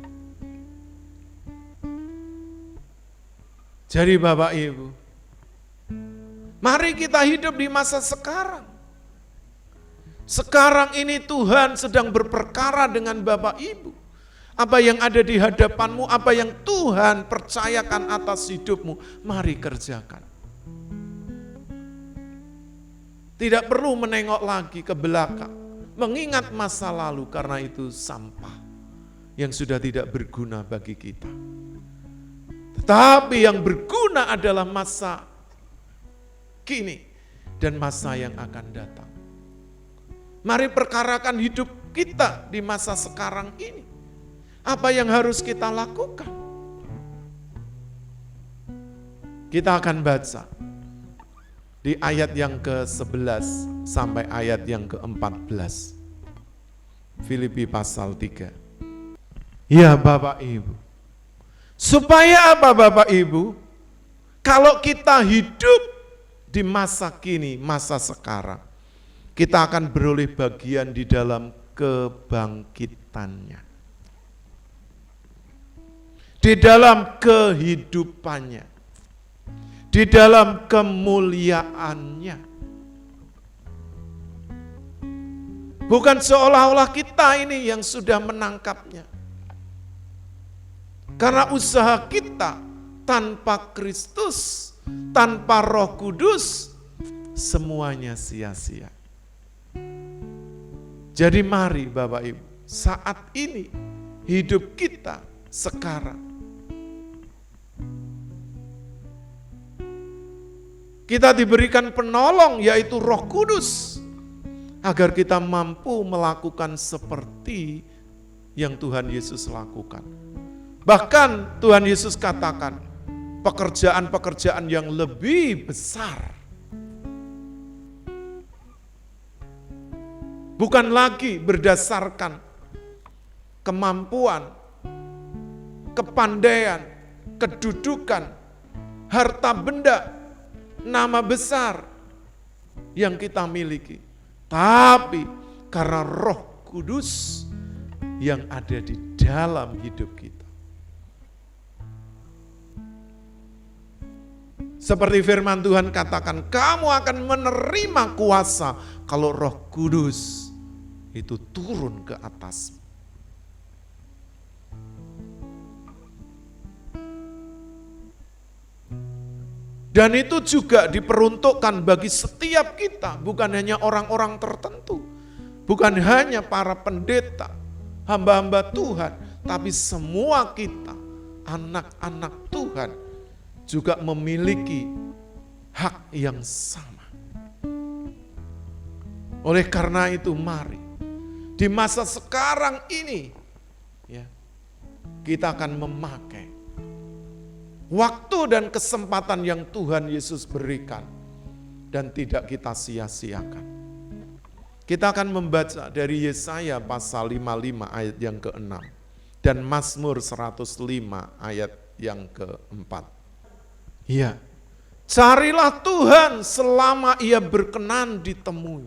Jadi Bapak Ibu, mari kita hidup di masa sekarang. Sekarang ini Tuhan sedang berperkara dengan Bapak Ibu. Apa yang ada di hadapanmu, apa yang Tuhan percayakan atas hidupmu, mari kerjakan. Tidak perlu menengok lagi ke belakang, mengingat masa lalu, karena itu sampah yang sudah tidak berguna bagi kita. Tetapi yang berguna adalah masa kini dan masa yang akan datang. Mari perkarakan hidup kita di masa sekarang ini. Apa yang harus kita lakukan? Kita akan baca di ayat yang ke-11 sampai ayat yang ke-14. Filipi pasal 3. Ya Bapak Ibu. Supaya apa Bapak Ibu? Kalau kita hidup di masa kini, masa sekarang, kita akan beroleh bagian di dalam kebangkitannya. Di dalam kehidupannya. Di dalam kemuliaannya. Bukan seolah-olah kita ini yang sudah menangkapnya. Karena usaha kita tanpa Kristus, tanpa Roh Kudus, semuanya sia-sia. Jadi mari Bapak Ibu, saat ini hidup kita sekarang. Kita diberikan penolong yaitu Roh Kudus agar kita mampu melakukan seperti yang Tuhan Yesus lakukan. Bahkan Tuhan Yesus katakan, pekerjaan-pekerjaan yang lebih besar. Bukan lagi berdasarkan kemampuan, kepandaian, kedudukan, harta benda, nama besar yang kita miliki. Tapi karena Roh Kudus yang ada di dalam hidup kita. Seperti firman Tuhan katakan, kamu akan menerima kuasa kalau Roh Kudus itu turun ke atasmu. Dan itu juga diperuntukkan bagi setiap kita, bukan hanya orang-orang tertentu, bukan hanya para pendeta, hamba-hamba Tuhan, tapi semua kita, anak-anak Tuhan, juga memiliki hak yang sama. Oleh karena itu mari, di masa sekarang ini, ya, kita akan memakai waktu dan kesempatan yang Tuhan Yesus berikan dan tidak kita sia-siakan. Kita akan membaca dari Yesaya pasal 55 ayat yang ke-6 dan Mazmur 105 ayat yang ke-4. Ya, carilah Tuhan selama Ia berkenan ditemui.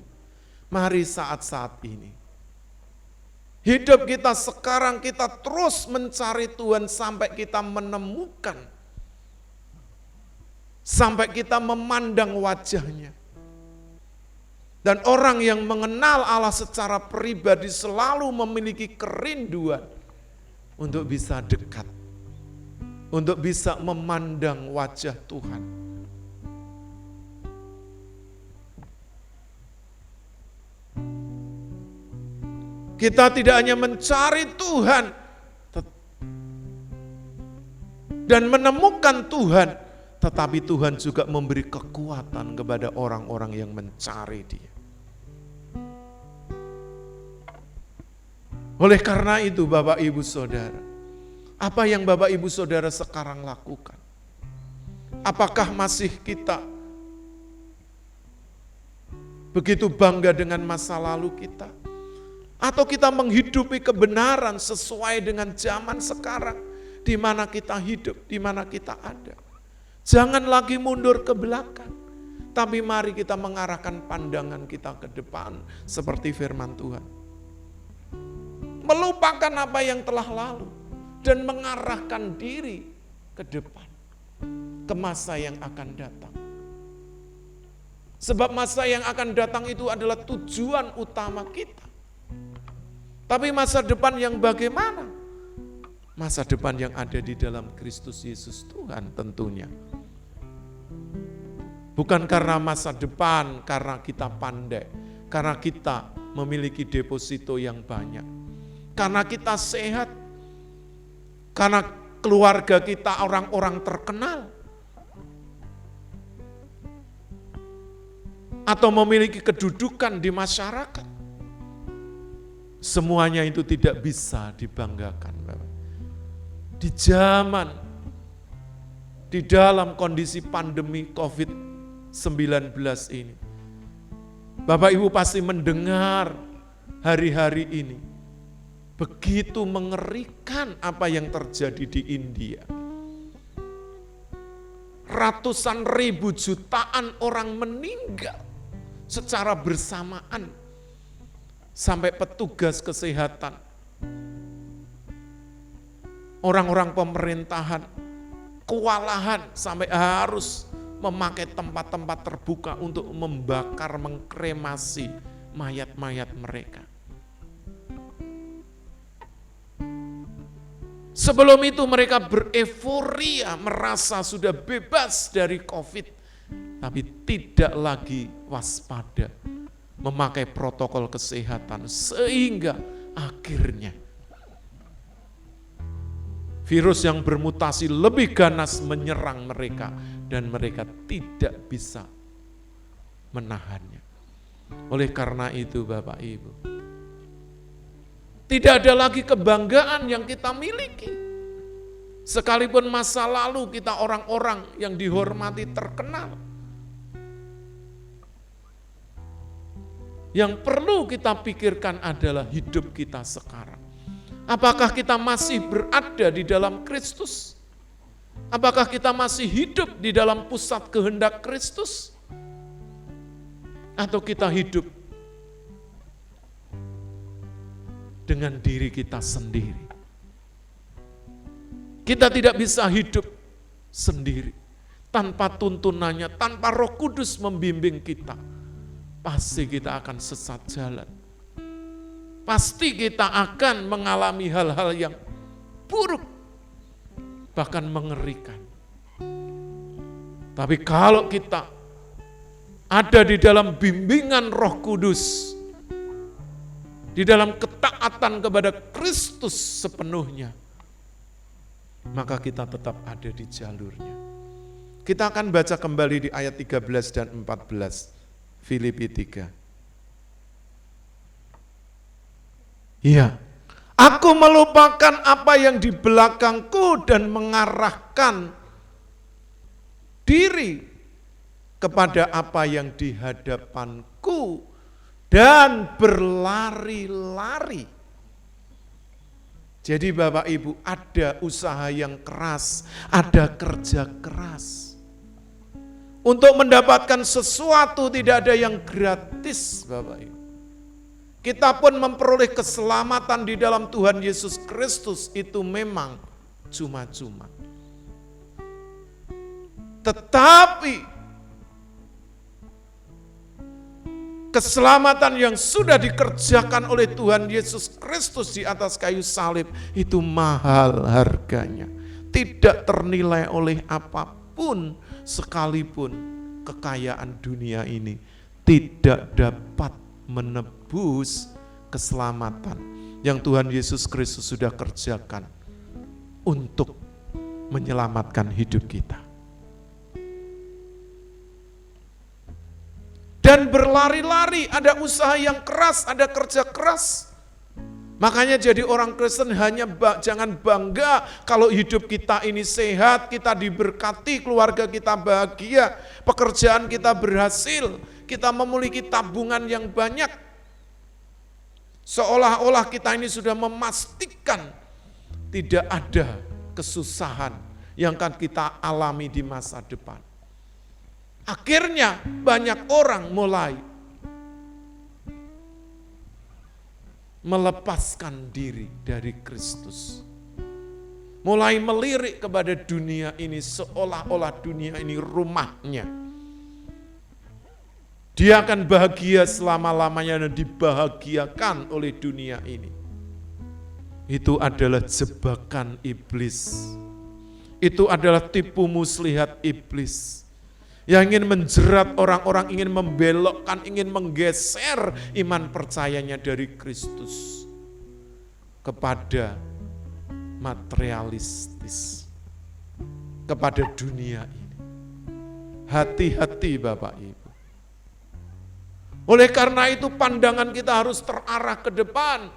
Mari saat-saat ini. Hidup kita sekarang kita terus mencari Tuhan sampai kita menemukan. Sampai kita memandang wajahnya. Dan orang yang mengenal Allah secara pribadi selalu memiliki kerinduan untuk bisa dekat. Untuk bisa memandang wajah Tuhan. Kita tidak hanya mencari Tuhan dan menemukan Tuhan, tetapi Tuhan juga memberi kekuatan kepada orang-orang yang mencari Dia. Oleh karena itu Bapak Ibu Saudara, apa yang Bapak Ibu Saudara sekarang lakukan? Apakah masih kita begitu bangga dengan masa lalu kita? Atau kita menghidupi kebenaran sesuai dengan zaman sekarang, di mana kita hidup, di mana kita ada. Jangan lagi mundur ke belakang, tapi mari kita mengarahkan pandangan kita ke depan, seperti firman Tuhan. Melupakan apa yang telah lalu, dan mengarahkan diri ke depan, ke masa yang akan datang. Sebab masa yang akan datang itu adalah tujuan utama kita. Tapi masa depan yang bagaimana? Masa depan yang ada di dalam Kristus Yesus Tuhan tentunya. Bukan karena masa depan, karena kita pandai, karena kita memiliki deposito yang banyak, karena kita sehat, karena keluarga kita orang-orang terkenal, atau memiliki kedudukan di masyarakat. Semuanya itu tidak bisa dibanggakan. Di zaman, di dalam kondisi pandemi COVID-19 ini, Bapak Ibu pasti mendengar hari-hari ini, begitu mengerikan apa yang terjadi di India. Ratusan ribu jutaan orang meninggal secara bersamaan. Sampai petugas kesehatan, orang-orang pemerintahan kewalahan sampai harus memakai tempat-tempat terbuka untuk membakar, mengkremasi mayat-mayat mereka. Sebelum itu mereka bereforia, merasa sudah bebas dari COVID, tapi tidak lagi waspada, memakai protokol kesehatan, sehingga akhirnya virus yang bermutasi lebih ganas menyerang mereka dan mereka tidak bisa menahannya. Oleh karena itu Bapak Ibu, tidak ada lagi kebanggaan yang kita miliki. Sekalipun masa lalu kita orang-orang yang dihormati terkenal. Yang perlu kita pikirkan adalah hidup kita sekarang. Apakah kita masih berada di dalam Kristus? Apakah kita masih hidup di dalam pusat kehendak Kristus? Atau kita hidup dengan diri kita sendiri. Kita tidak bisa hidup sendiri tanpa tuntunannya, tanpa Roh Kudus membimbing kita. Pasti kita akan sesat jalan. Pasti kita akan mengalami hal-hal yang buruk, bahkan mengerikan. Tapi kalau kita ada di dalam bimbingan Roh Kudus, di dalam ketaatan kepada Kristus sepenuhnya, maka kita tetap ada di jalurnya. Kita akan baca kembali di ayat 13 dan 14, Filipi 3. Iya, aku melupakan apa yang di belakangku dan mengarahkan diri kepada apa yang di hadapanku dan berlari-lari. Jadi Bapak Ibu, ada usaha yang keras, ada kerja keras. Untuk mendapatkan sesuatu tidak ada yang gratis Bapak Ibu. Kita pun memperoleh keselamatan di dalam Tuhan Yesus Kristus itu memang cuma-cuma. Tetapi keselamatan yang sudah dikerjakan oleh Tuhan Yesus Kristus di atas kayu salib itu mahal harganya. Tidak ternilai oleh apapun, sekalipun kekayaan dunia ini tidak dapat menebus keselamatan yang Tuhan Yesus Kristus sudah kerjakan untuk menyelamatkan hidup kita. Dan berlari-lari, ada usaha yang keras, ada kerja keras. Makanya jadi orang Kristen jangan bangga kalau hidup kita ini sehat, kita diberkati, keluarga kita bahagia, pekerjaan kita berhasil, kita memiliki tabungan yang banyak. Seolah-olah kita ini sudah memastikan tidak ada kesusahan yang akan kita alami di masa depan. Akhirnya banyak orang mulai melepaskan diri dari Kristus. Mulai melirik kepada dunia ini seolah-olah dunia ini rumahnya. Dia akan bahagia selama-lamanya dan dibahagiakan oleh dunia ini. Itu adalah jebakan iblis. Itu adalah tipu muslihat iblis. Yang ingin menjerat orang-orang, ingin membelokkan, ingin menggeser iman percayanya dari Kristus kepada materialistis, kepada dunia ini. Hati-hati Bapak Ibu. Oleh karena itu pandangan kita harus terarah ke depan,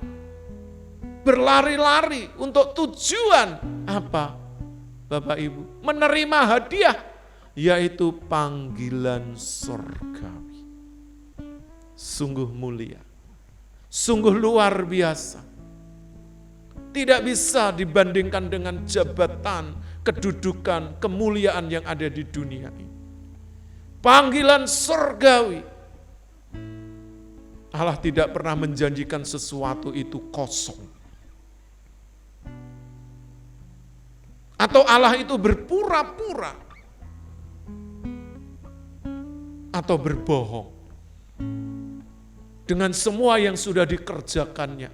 berlari-lari untuk tujuan apa Bapak Ibu? Menerima hadiah, yaitu panggilan surgawi. Sungguh mulia, sungguh luar biasa. Tidak bisa dibandingkan dengan jabatan, kedudukan, kemuliaan yang ada di dunia ini. Panggilan surgawi. Allah tidak pernah menjanjikan sesuatu itu kosong. Atau Allah itu berpura-pura atau berbohong dengan semua yang sudah dikerjakannya,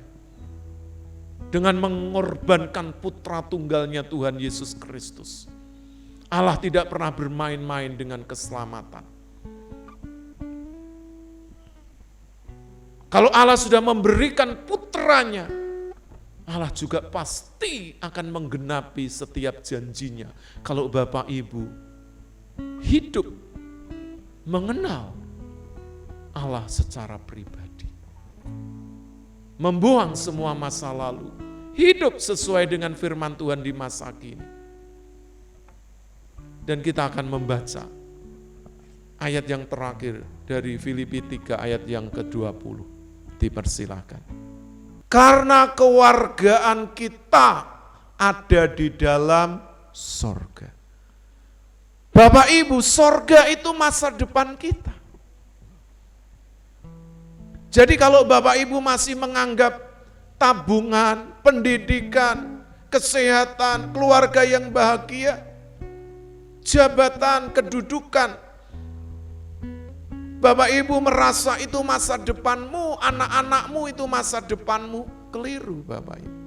dengan mengorbankan putra tunggalnya Tuhan Yesus Kristus. Allah tidak pernah bermain-main dengan keselamatan. Kalau Allah sudah memberikan putranya, Allah juga pasti akan menggenapi setiap janjinya. Kalau Bapak Ibu hidup mengenal Allah secara pribadi, membuang semua masa lalu, hidup sesuai dengan firman Tuhan di masa kini. Dan kita akan membaca ayat yang terakhir dari Filipi 3 ayat yang ke-20. Dipersilakan. Karena kewargaan kita ada di dalam sorga. Bapak Ibu, sorga itu masa depan kita. Jadi kalau Bapak Ibu masih menganggap tabungan, pendidikan, kesehatan, keluarga yang bahagia, jabatan, kedudukan. Bapak Ibu merasa itu masa depanmu, anak-anakmu itu masa depanmu, keliru Bapak Ibu.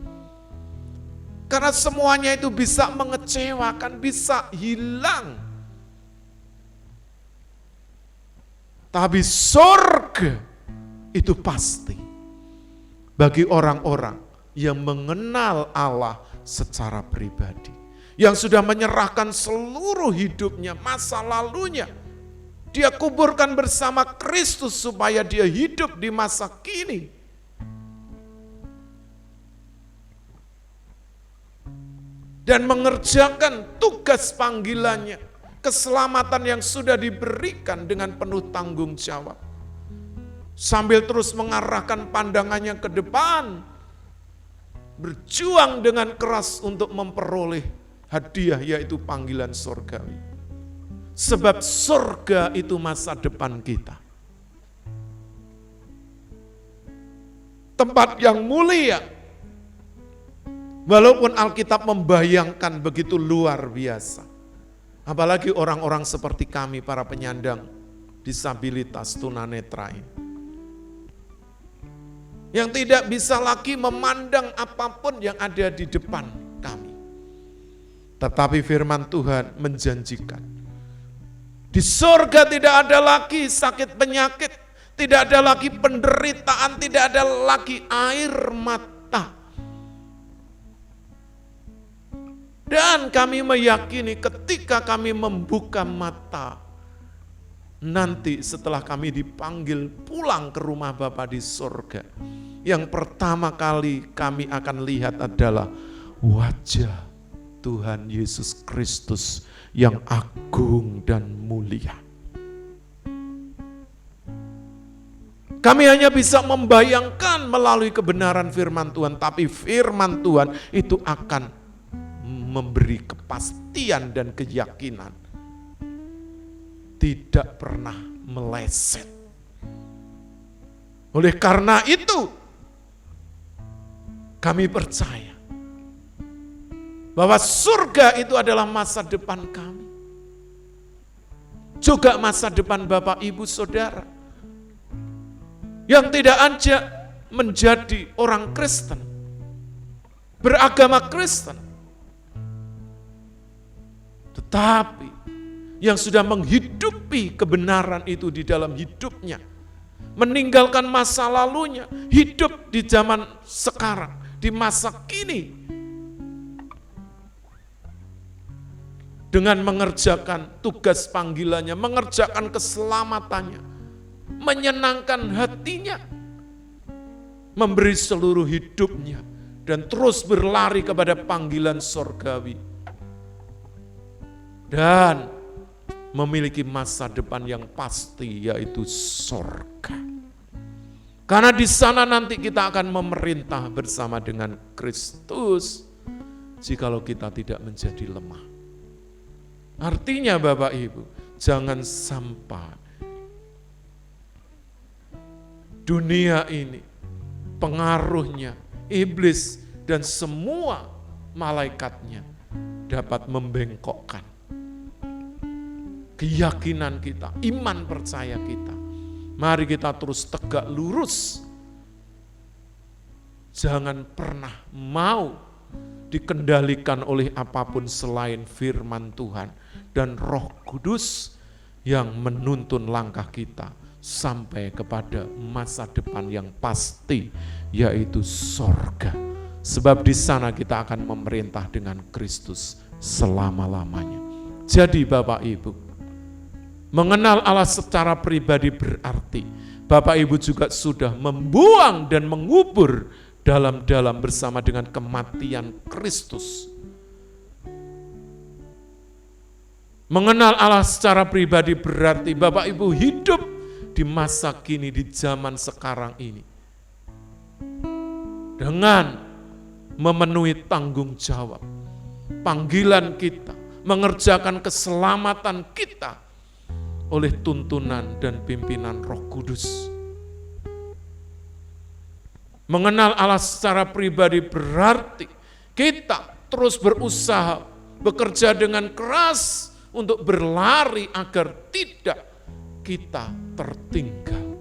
Karena semuanya itu bisa mengecewakan, bisa hilang. Tapi surga itu pasti bagi orang-orang yang mengenal Allah secara pribadi. Yang sudah menyerahkan seluruh hidupnya, masa lalunya. Dia kuburkan bersama Kristus supaya dia hidup di masa kini. Dan mengerjakan tugas panggilannya, keselamatan yang sudah diberikan dengan penuh tanggung jawab. Sambil terus mengarahkan pandangannya ke depan, berjuang dengan keras untuk memperoleh hadiah yaitu panggilan surgawi. Sebab surga itu masa depan kita. Tempat yang mulia. Walaupun Alkitab membayangkan begitu luar biasa. Apalagi orang-orang seperti kami, para penyandang disabilitas tunanetra ini. Yang tidak bisa lagi memandang apapun yang ada di depan kami. Tetapi firman Tuhan menjanjikan. Di surga tidak ada lagi sakit penyakit, tidak ada lagi penderitaan, tidak ada lagi air mata. Dan kami meyakini ketika kami membuka mata, nanti setelah kami dipanggil pulang ke rumah Bapa di surga, yang pertama kali kami akan lihat adalah wajah Tuhan Yesus Kristus yang agung dan mulia. Kami hanya bisa membayangkan melalui kebenaran firman Tuhan, tapi firman Tuhan itu akan memberi kepastian dan keyakinan. Tidak pernah meleset. Oleh karena itu, kami percaya bahwa surga itu adalah masa depan kami. Juga masa depan Bapak, Ibu, Saudara. Yang tidak aja menjadi orang Kristen, beragama Kristen. Tetapi yang sudah menghidupi kebenaran itu di dalam hidupnya, meninggalkan masa lalunya, hidup di zaman sekarang, di masa kini, dengan mengerjakan tugas panggilannya, mengerjakan keselamatannya, menyenangkan hatinya, memberi seluruh hidupnya, dan terus berlari kepada panggilan surgawi. Dan memiliki masa depan yang pasti, yaitu surga. Karena di sana nanti kita akan memerintah bersama dengan Kristus, jikalau kita tidak menjadi lemah. Artinya Bapak Ibu, jangan sampai dunia ini, pengaruhnya, iblis dan semua malaikatnya dapat membengkokkan keyakinan kita, iman percaya kita. Mari kita terus tegak lurus. Jangan pernah mau dikendalikan oleh apapun selain firman Tuhan dan Roh Kudus yang menuntun langkah kita sampai kepada masa depan yang pasti, yaitu sorga. Sebab di sana kita akan memerintah dengan Kristus selama-lamanya. Jadi Bapak Ibu, mengenal Allah secara pribadi berarti Bapak Ibu juga sudah membuang dan mengubur dalam-dalam bersama dengan kematian Kristus. Mengenal Allah secara pribadi berarti Bapak Ibu hidup di masa kini, di zaman sekarang ini, dengan memenuhi tanggung jawab, panggilan kita, mengerjakan keselamatan kita oleh tuntunan dan pimpinan Roh Kudus. Mengenal Allah secara pribadi berarti kita terus berusaha, bekerja dengan keras untuk berlari agar tidak kita tertinggal.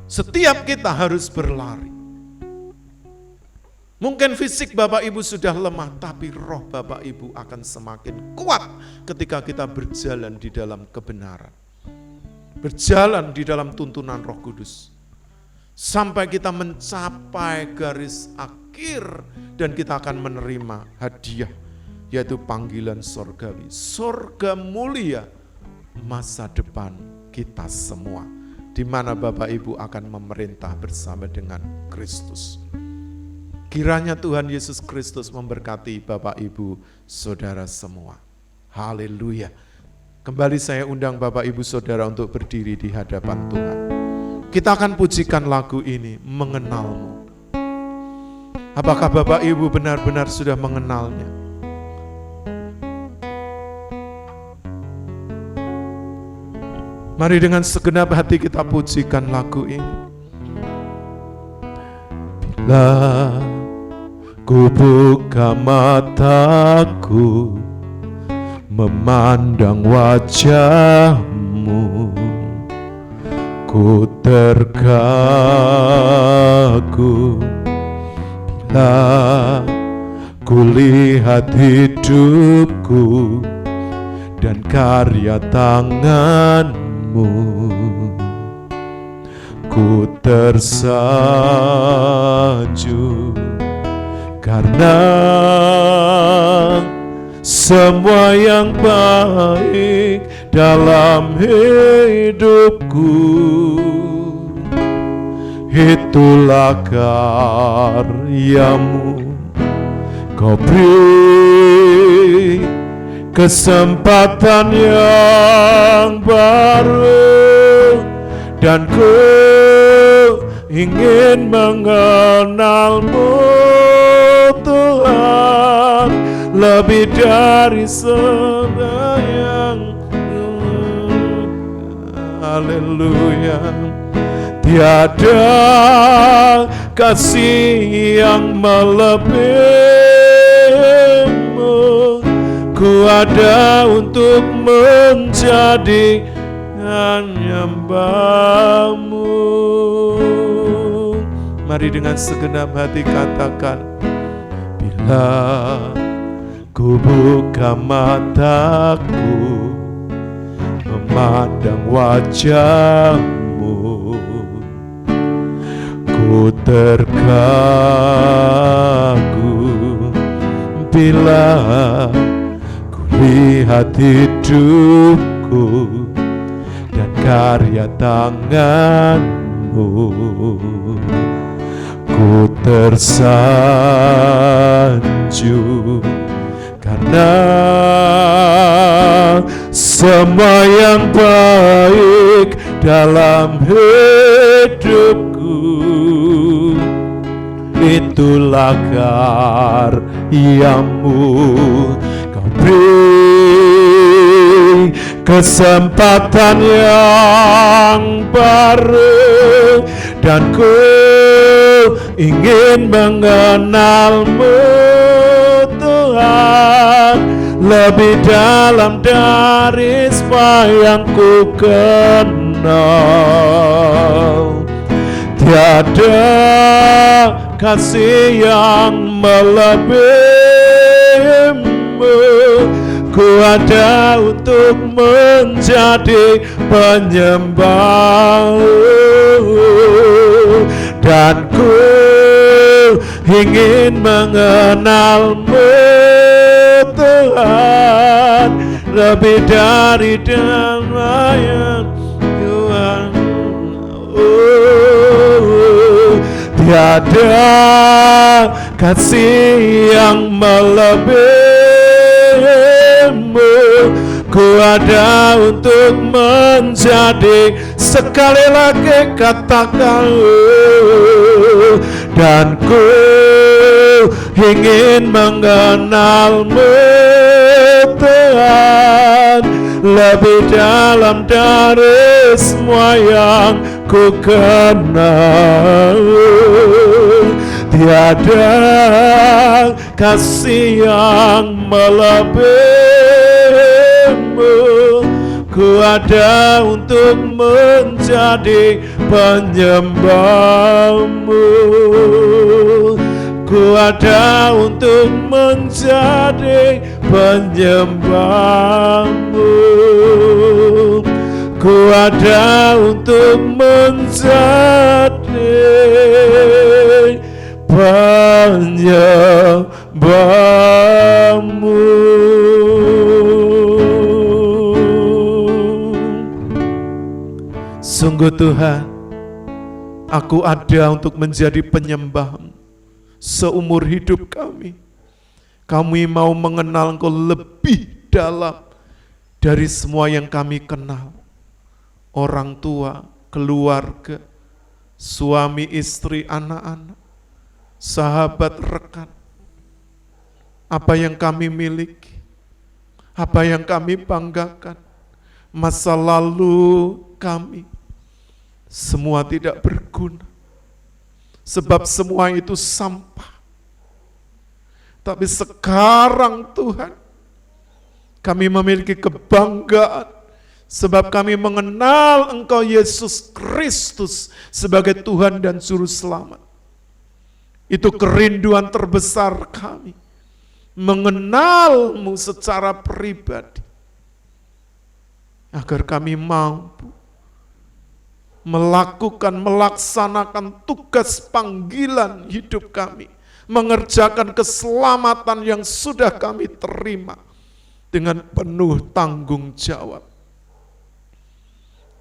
Setiap kita harus berlari. Mungkin fisik Bapak Ibu sudah lemah, tapi roh Bapak Ibu akan semakin kuat ketika kita berjalan di dalam kebenaran. Berjalan di dalam tuntunan Roh Kudus. Sampai kita mencapai garis akhir dan kita akan menerima hadiah, yaitu panggilan sorgawi. Sorga mulia masa depan kita semua, di mana Bapak Ibu akan memerintah bersama dengan Kristus. Kiranya Tuhan Yesus Kristus memberkati Bapak Ibu Saudara semua. Haleluya. Kembali saya undang Bapak Ibu Saudara untuk berdiri di hadapan Tuhan. Kita akan pujikan lagu ini, Mengenalmu. Apakah Bapak Ibu benar-benar sudah mengenalnya? Mari dengan segenap hati kita pujikan lagu ini. Bila ku buka mataku memandang wajah-Mu, ku terkagu. Bila ku lihat hidupku dan karya tangan-Mu, ku tersanjung. Karena semua yang baik dalam hidupku, itulah karya-Mu. Kau beri kesempatan yang baru, dan ku ingin mengenal-Mu, Tuhan, lebih dari sembahyang. Haleluya. Tiada kasih yang melebihi-Mu. Ku ada untuk menjadi hamba-Mu. Mari dengan segenap hati katakan, bila ku buka mataku memandang wajah-Mu, ku terkagu. Bila ku lihat hidupku dan karya tangan-Mu, ku tersanjung. Karena semua yang baik dalam hidupku, itulah karya-Mu. Kau beri kesempatan yang baru, dan ku ingin mengenal-Mu, Tuhan, lebih dalam dari yang ku kenal. Tiada kasih yang melebihi-Mu. Ku ada untuk menjadi penyembah-Mu, dan ku ingin mengenal-Mu, Tuhan, lebih dari damai Tuhan. Tiada kasih yang melebihi-Mu. Ku ada untuk menjadi, sekali lagi katakan, dan ku ingin mengenal-Mu, Tuhan, lebih dalam dari semua yang ku kenal. Tiada kasih yang melebihimu. Ku ada untuk menjadi penyembahmu. Ku ada untuk menjadi penyembahmu. Ku ada untuk menjadi penyembahmu. Sungguh Tuhan, aku ada untuk menjadi penyembah-Mu seumur hidup kami. Kami mau mengenal Engkau lebih dalam dari semua yang kami kenal. Orang tua, keluarga, suami, istri, anak-anak, sahabat, rekan. Apa yang kami miliki, apa yang kami banggakan, masa lalu kami, semua tidak berguna, sebab semua itu sampah. Tapi sekarang Tuhan, kami memiliki kebanggaan, sebab kami mengenal Engkau Yesus Kristus sebagai Tuhan dan Juru Selamat. Itu kerinduan terbesar kami, mengenal-Mu secara pribadi, agar kami mampu melaksanakan tugas panggilan hidup kami, mengerjakan keselamatan yang sudah kami terima dengan penuh tanggung jawab.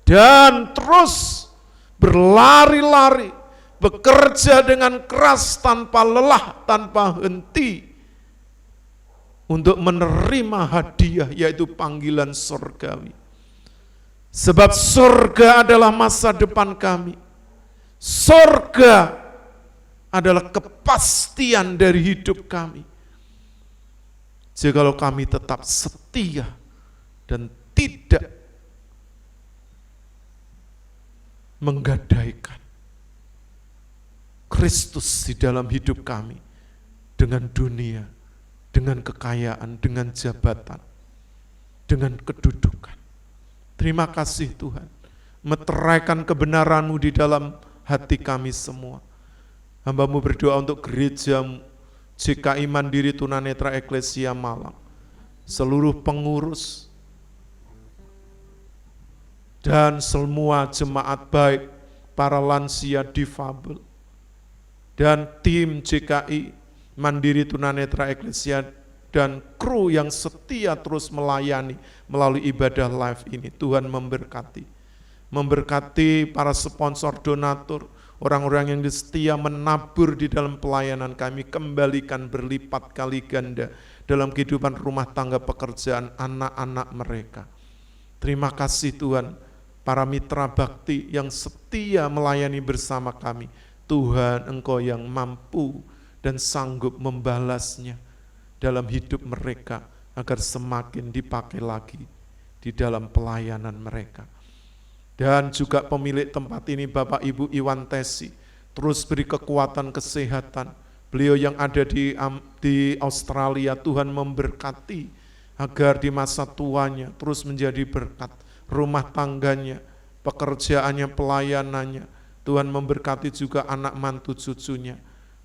Dan terus berlari-lari, bekerja dengan keras tanpa lelah, tanpa henti, untuk menerima hadiah, yaitu panggilan surgawi. Sebab surga adalah masa depan kami. Surga adalah kepastian dari hidup kami. Jikalau kami tetap setia dan tidak menggadaikan Kristus di dalam hidup kami, dengan dunia, dengan kekayaan, dengan jabatan, dengan kedudukan. Terima kasih Tuhan, meteraikan kebenaran-Mu di dalam hati kami semua. Hamba-Mu berdoa untuk gereja GKI Mandiri Tunanetra Eklesia Malang, seluruh pengurus, dan semua jemaat baik, para lansia difabel, dan tim GKI Mandiri Tunanetra Eklesia, dan kru yang setia terus melayani melalui ibadah live ini. Tuhan memberkati para sponsor, donatur, orang-orang yang setia menabur di dalam pelayanan kami, kembalikan berlipat kali ganda dalam kehidupan rumah tangga, pekerjaan anak-anak mereka. Terima kasih Tuhan, para mitra bakti yang setia melayani bersama kami. Tuhan, Engkau yang mampu dan sanggup membalasnya dalam hidup mereka, agar semakin dipakai lagi di dalam pelayanan mereka. Dan juga pemilik tempat ini, Bapak Ibu Iwan Tesi, terus beri kekuatan kesehatan. Beliau yang ada di Australia, Tuhan memberkati agar di masa tuanya terus menjadi berkat. Rumah tangganya, pekerjaannya, pelayanannya, Tuhan memberkati juga anak mantu cucunya.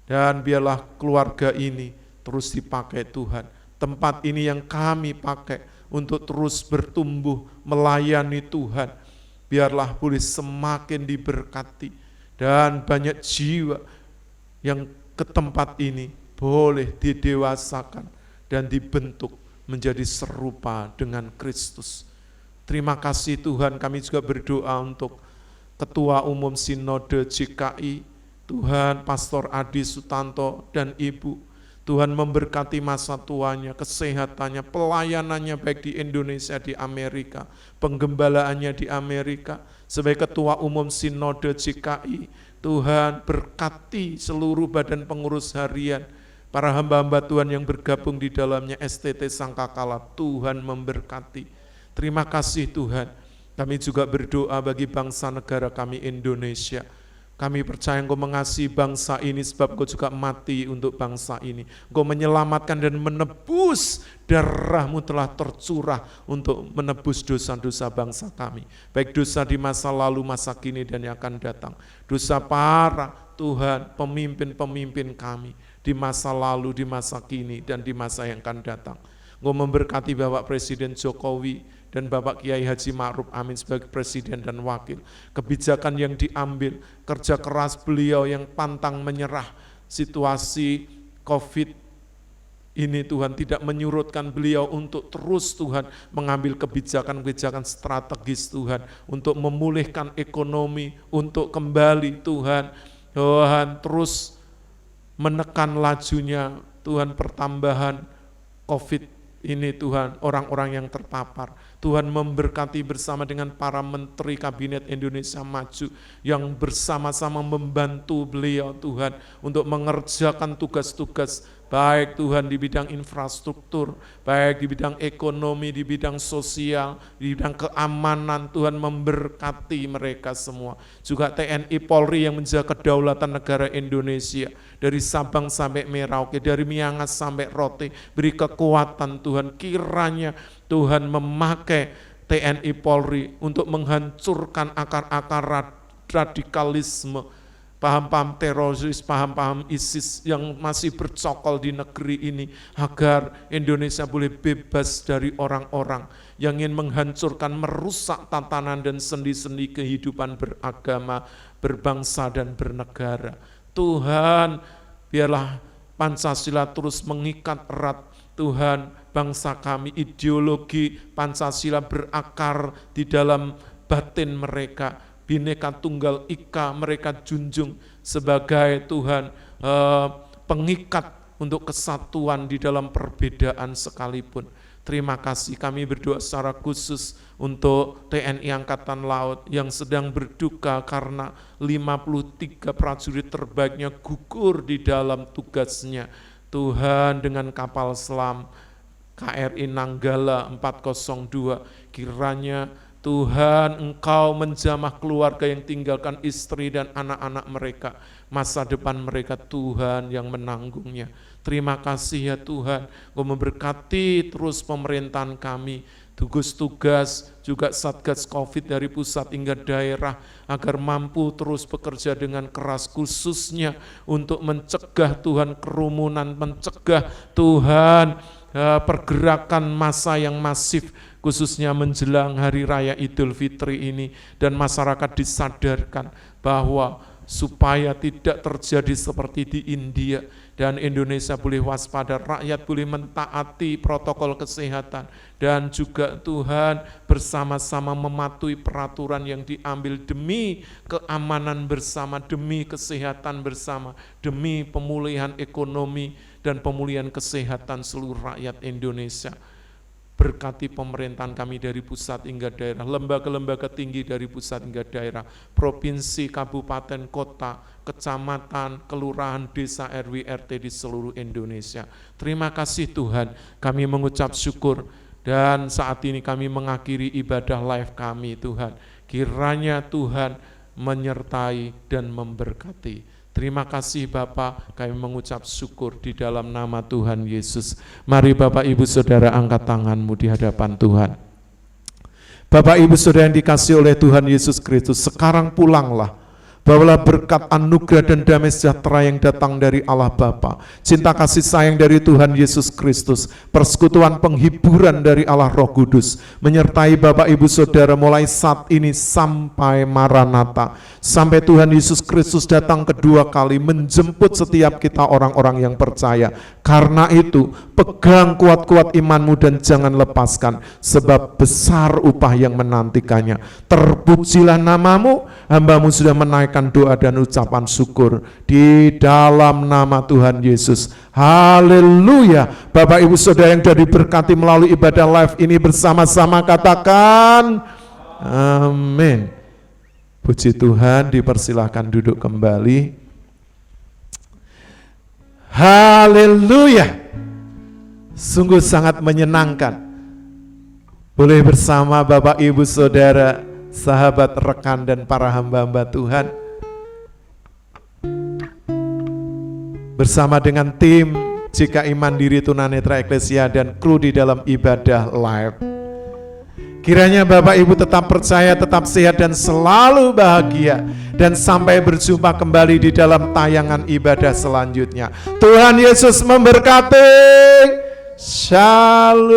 Dan biarlah keluarga ini terus dipakai Tuhan. Tempat ini yang kami pakai untuk terus bertumbuh melayani Tuhan. Biarlah boleh semakin diberkati, dan banyak jiwa yang ke tempat ini boleh didewasakan dan dibentuk menjadi serupa dengan Kristus. Terima kasih Tuhan, kami juga berdoa untuk Ketua Umum Sinode GKI, Tuhan Pastor Adi Sutanto dan Ibu. Tuhan memberkati masa tuanya, kesehatannya, pelayanannya baik di Indonesia, di Amerika, penggembalaannya di Amerika. Sebagai Ketua Umum Sinode GKI, Tuhan berkati seluruh badan pengurus harian, para hamba-hamba Tuhan yang bergabung di dalamnya, STT Sangkakala. Tuhan memberkati. Terima kasih Tuhan, Kami juga berdoa bagi bangsa negara kami Indonesia. Kami percaya Engkau mengasihi bangsa ini sebab Engkau juga mati untuk bangsa ini. Engkau menyelamatkan dan menebus, darah-Mu telah tercurah untuk menebus dosa-dosa bangsa kami. Baik dosa di masa lalu, masa kini, dan yang akan datang. Dosa para Tuhan, pemimpin-pemimpin kami di masa lalu, di masa kini, dan di masa yang akan datang. Engkau memberkati Bapak Presiden Jokowi dan Bapak Kiai Haji Ma'ruf Amin sebagai Presiden dan Wakil. Kebijakan yang diambil, kerja keras beliau yang pantang menyerah situasi COVID ini Tuhan tidak menyurutkan beliau untuk terus Tuhan mengambil kebijakan-kebijakan strategis Tuhan untuk memulihkan ekonomi, untuk kembali Tuhan terus menekan lajunya Tuhan pertambahan COVID ini Tuhan, orang-orang yang terpapar. Tuhan memberkati bersama dengan para menteri Kabinet Indonesia Maju yang bersama-sama membantu beliau Tuhan untuk mengerjakan tugas-tugas baik Tuhan di bidang infrastruktur, baik di bidang ekonomi, di bidang sosial, di bidang keamanan. Tuhan memberkati mereka semua. Juga TNI Polri yang menjaga kedaulatan negara Indonesia dari Sabang sampai Merauke, dari Miangas sampai Rote. Beri kekuatan Tuhan, kiranya Tuhan memakai TNI Polri untuk menghancurkan akar-akar radikalisme, paham-paham teroris, paham-paham ISIS yang masih bercokol di negeri ini, agar Indonesia boleh bebas dari orang-orang yang ingin menghancurkan, merusak tatanan dan sendi-sendi kehidupan beragama, berbangsa dan bernegara. Tuhan, biarlah Pancasila terus mengikat erat Tuhan bangsa kami, ideologi Pancasila berakar di dalam batin mereka, Bhinneka Tunggal Ika mereka junjung sebagai Tuhan pengikat untuk kesatuan di dalam perbedaan sekalipun. Terima kasih, kami berdoa secara khusus untuk TNI Angkatan Laut yang sedang berduka karena 53 prajurit terbaiknya gugur di dalam tugasnya. Tuhan, dengan kapal selam KRI Nanggala 402, kiranya Tuhan Engkau menjamah keluarga yang tinggalkan istri dan anak-anak mereka, masa depan mereka Tuhan yang menanggungnya. Terima kasih ya Tuhan, Engkau memberkati terus pemerintahan kami, tugas tugas juga Satgas Covid dari pusat hingga daerah, agar mampu terus bekerja dengan keras, khususnya untuk mencegah Tuhan kerumunan, mencegah Tuhan pergerakan massa yang masif, khususnya menjelang Hari Raya Idul Fitri ini, dan masyarakat disadarkan bahwa supaya tidak terjadi seperti di India, dan Indonesia boleh waspada, rakyat boleh mentaati protokol kesehatan, dan juga Tuhan bersama-sama mematuhi peraturan yang diambil demi keamanan bersama, demi kesehatan bersama, demi pemulihan ekonomi dan pemulihan kesehatan seluruh rakyat Indonesia. Berkati pemerintahan kami dari pusat hingga daerah, lembaga-lembaga tinggi dari pusat hingga daerah, provinsi, kabupaten, kota, kecamatan, kelurahan, desa, RW, RT di seluruh Indonesia. Terima kasih Tuhan, kami mengucap syukur, dan saat ini kami mengakhiri ibadah live kami Tuhan. Kiranya Tuhan menyertai dan memberkati. Terima kasih Bapak, kami mengucap syukur di dalam nama Tuhan Yesus. Mari Bapak Ibu Saudara angkat tanganmu di hadapan Tuhan. Bapak Ibu Saudara yang dikasihi oleh Tuhan Yesus Kristus, sekarang pulanglah. Bawalah berkat anugerah dan damai sejahtera yang datang dari Allah Bapa, cinta kasih sayang dari Tuhan Yesus Kristus, persekutuan penghiburan dari Allah Roh Kudus, menyertai Bapak Ibu Saudara mulai saat ini sampai Maranatha, sampai Tuhan Yesus Kristus datang kedua kali menjemput setiap kita orang-orang yang percaya. Karena itu, pegang kuat-kuat imanmu dan jangan lepaskan, sebab besar upah yang menantikannya. Terpujilah namamu, hambamu sudah menaikkan doa dan ucapan syukur di dalam nama Tuhan Yesus. Haleluya. Bapak Ibu Saudara yang sudah diberkati melalui ibadah live ini, bersama-sama katakan amin. Puji Tuhan, dipersilahkan duduk kembali. Haleluya. Sungguh sangat menyenangkan boleh bersama Bapak Ibu Saudara sahabat, rekan, dan para hamba-hamba Tuhan, bersama dengan tim GKI Mandiri Tunanetra Eklesia dan kru di dalam ibadah live. Kiranya Bapak Ibu tetap percaya, tetap sehat, dan selalu bahagia. Dan sampai berjumpa kembali di dalam tayangan ibadah selanjutnya. Tuhan Yesus memberkati. Shalom.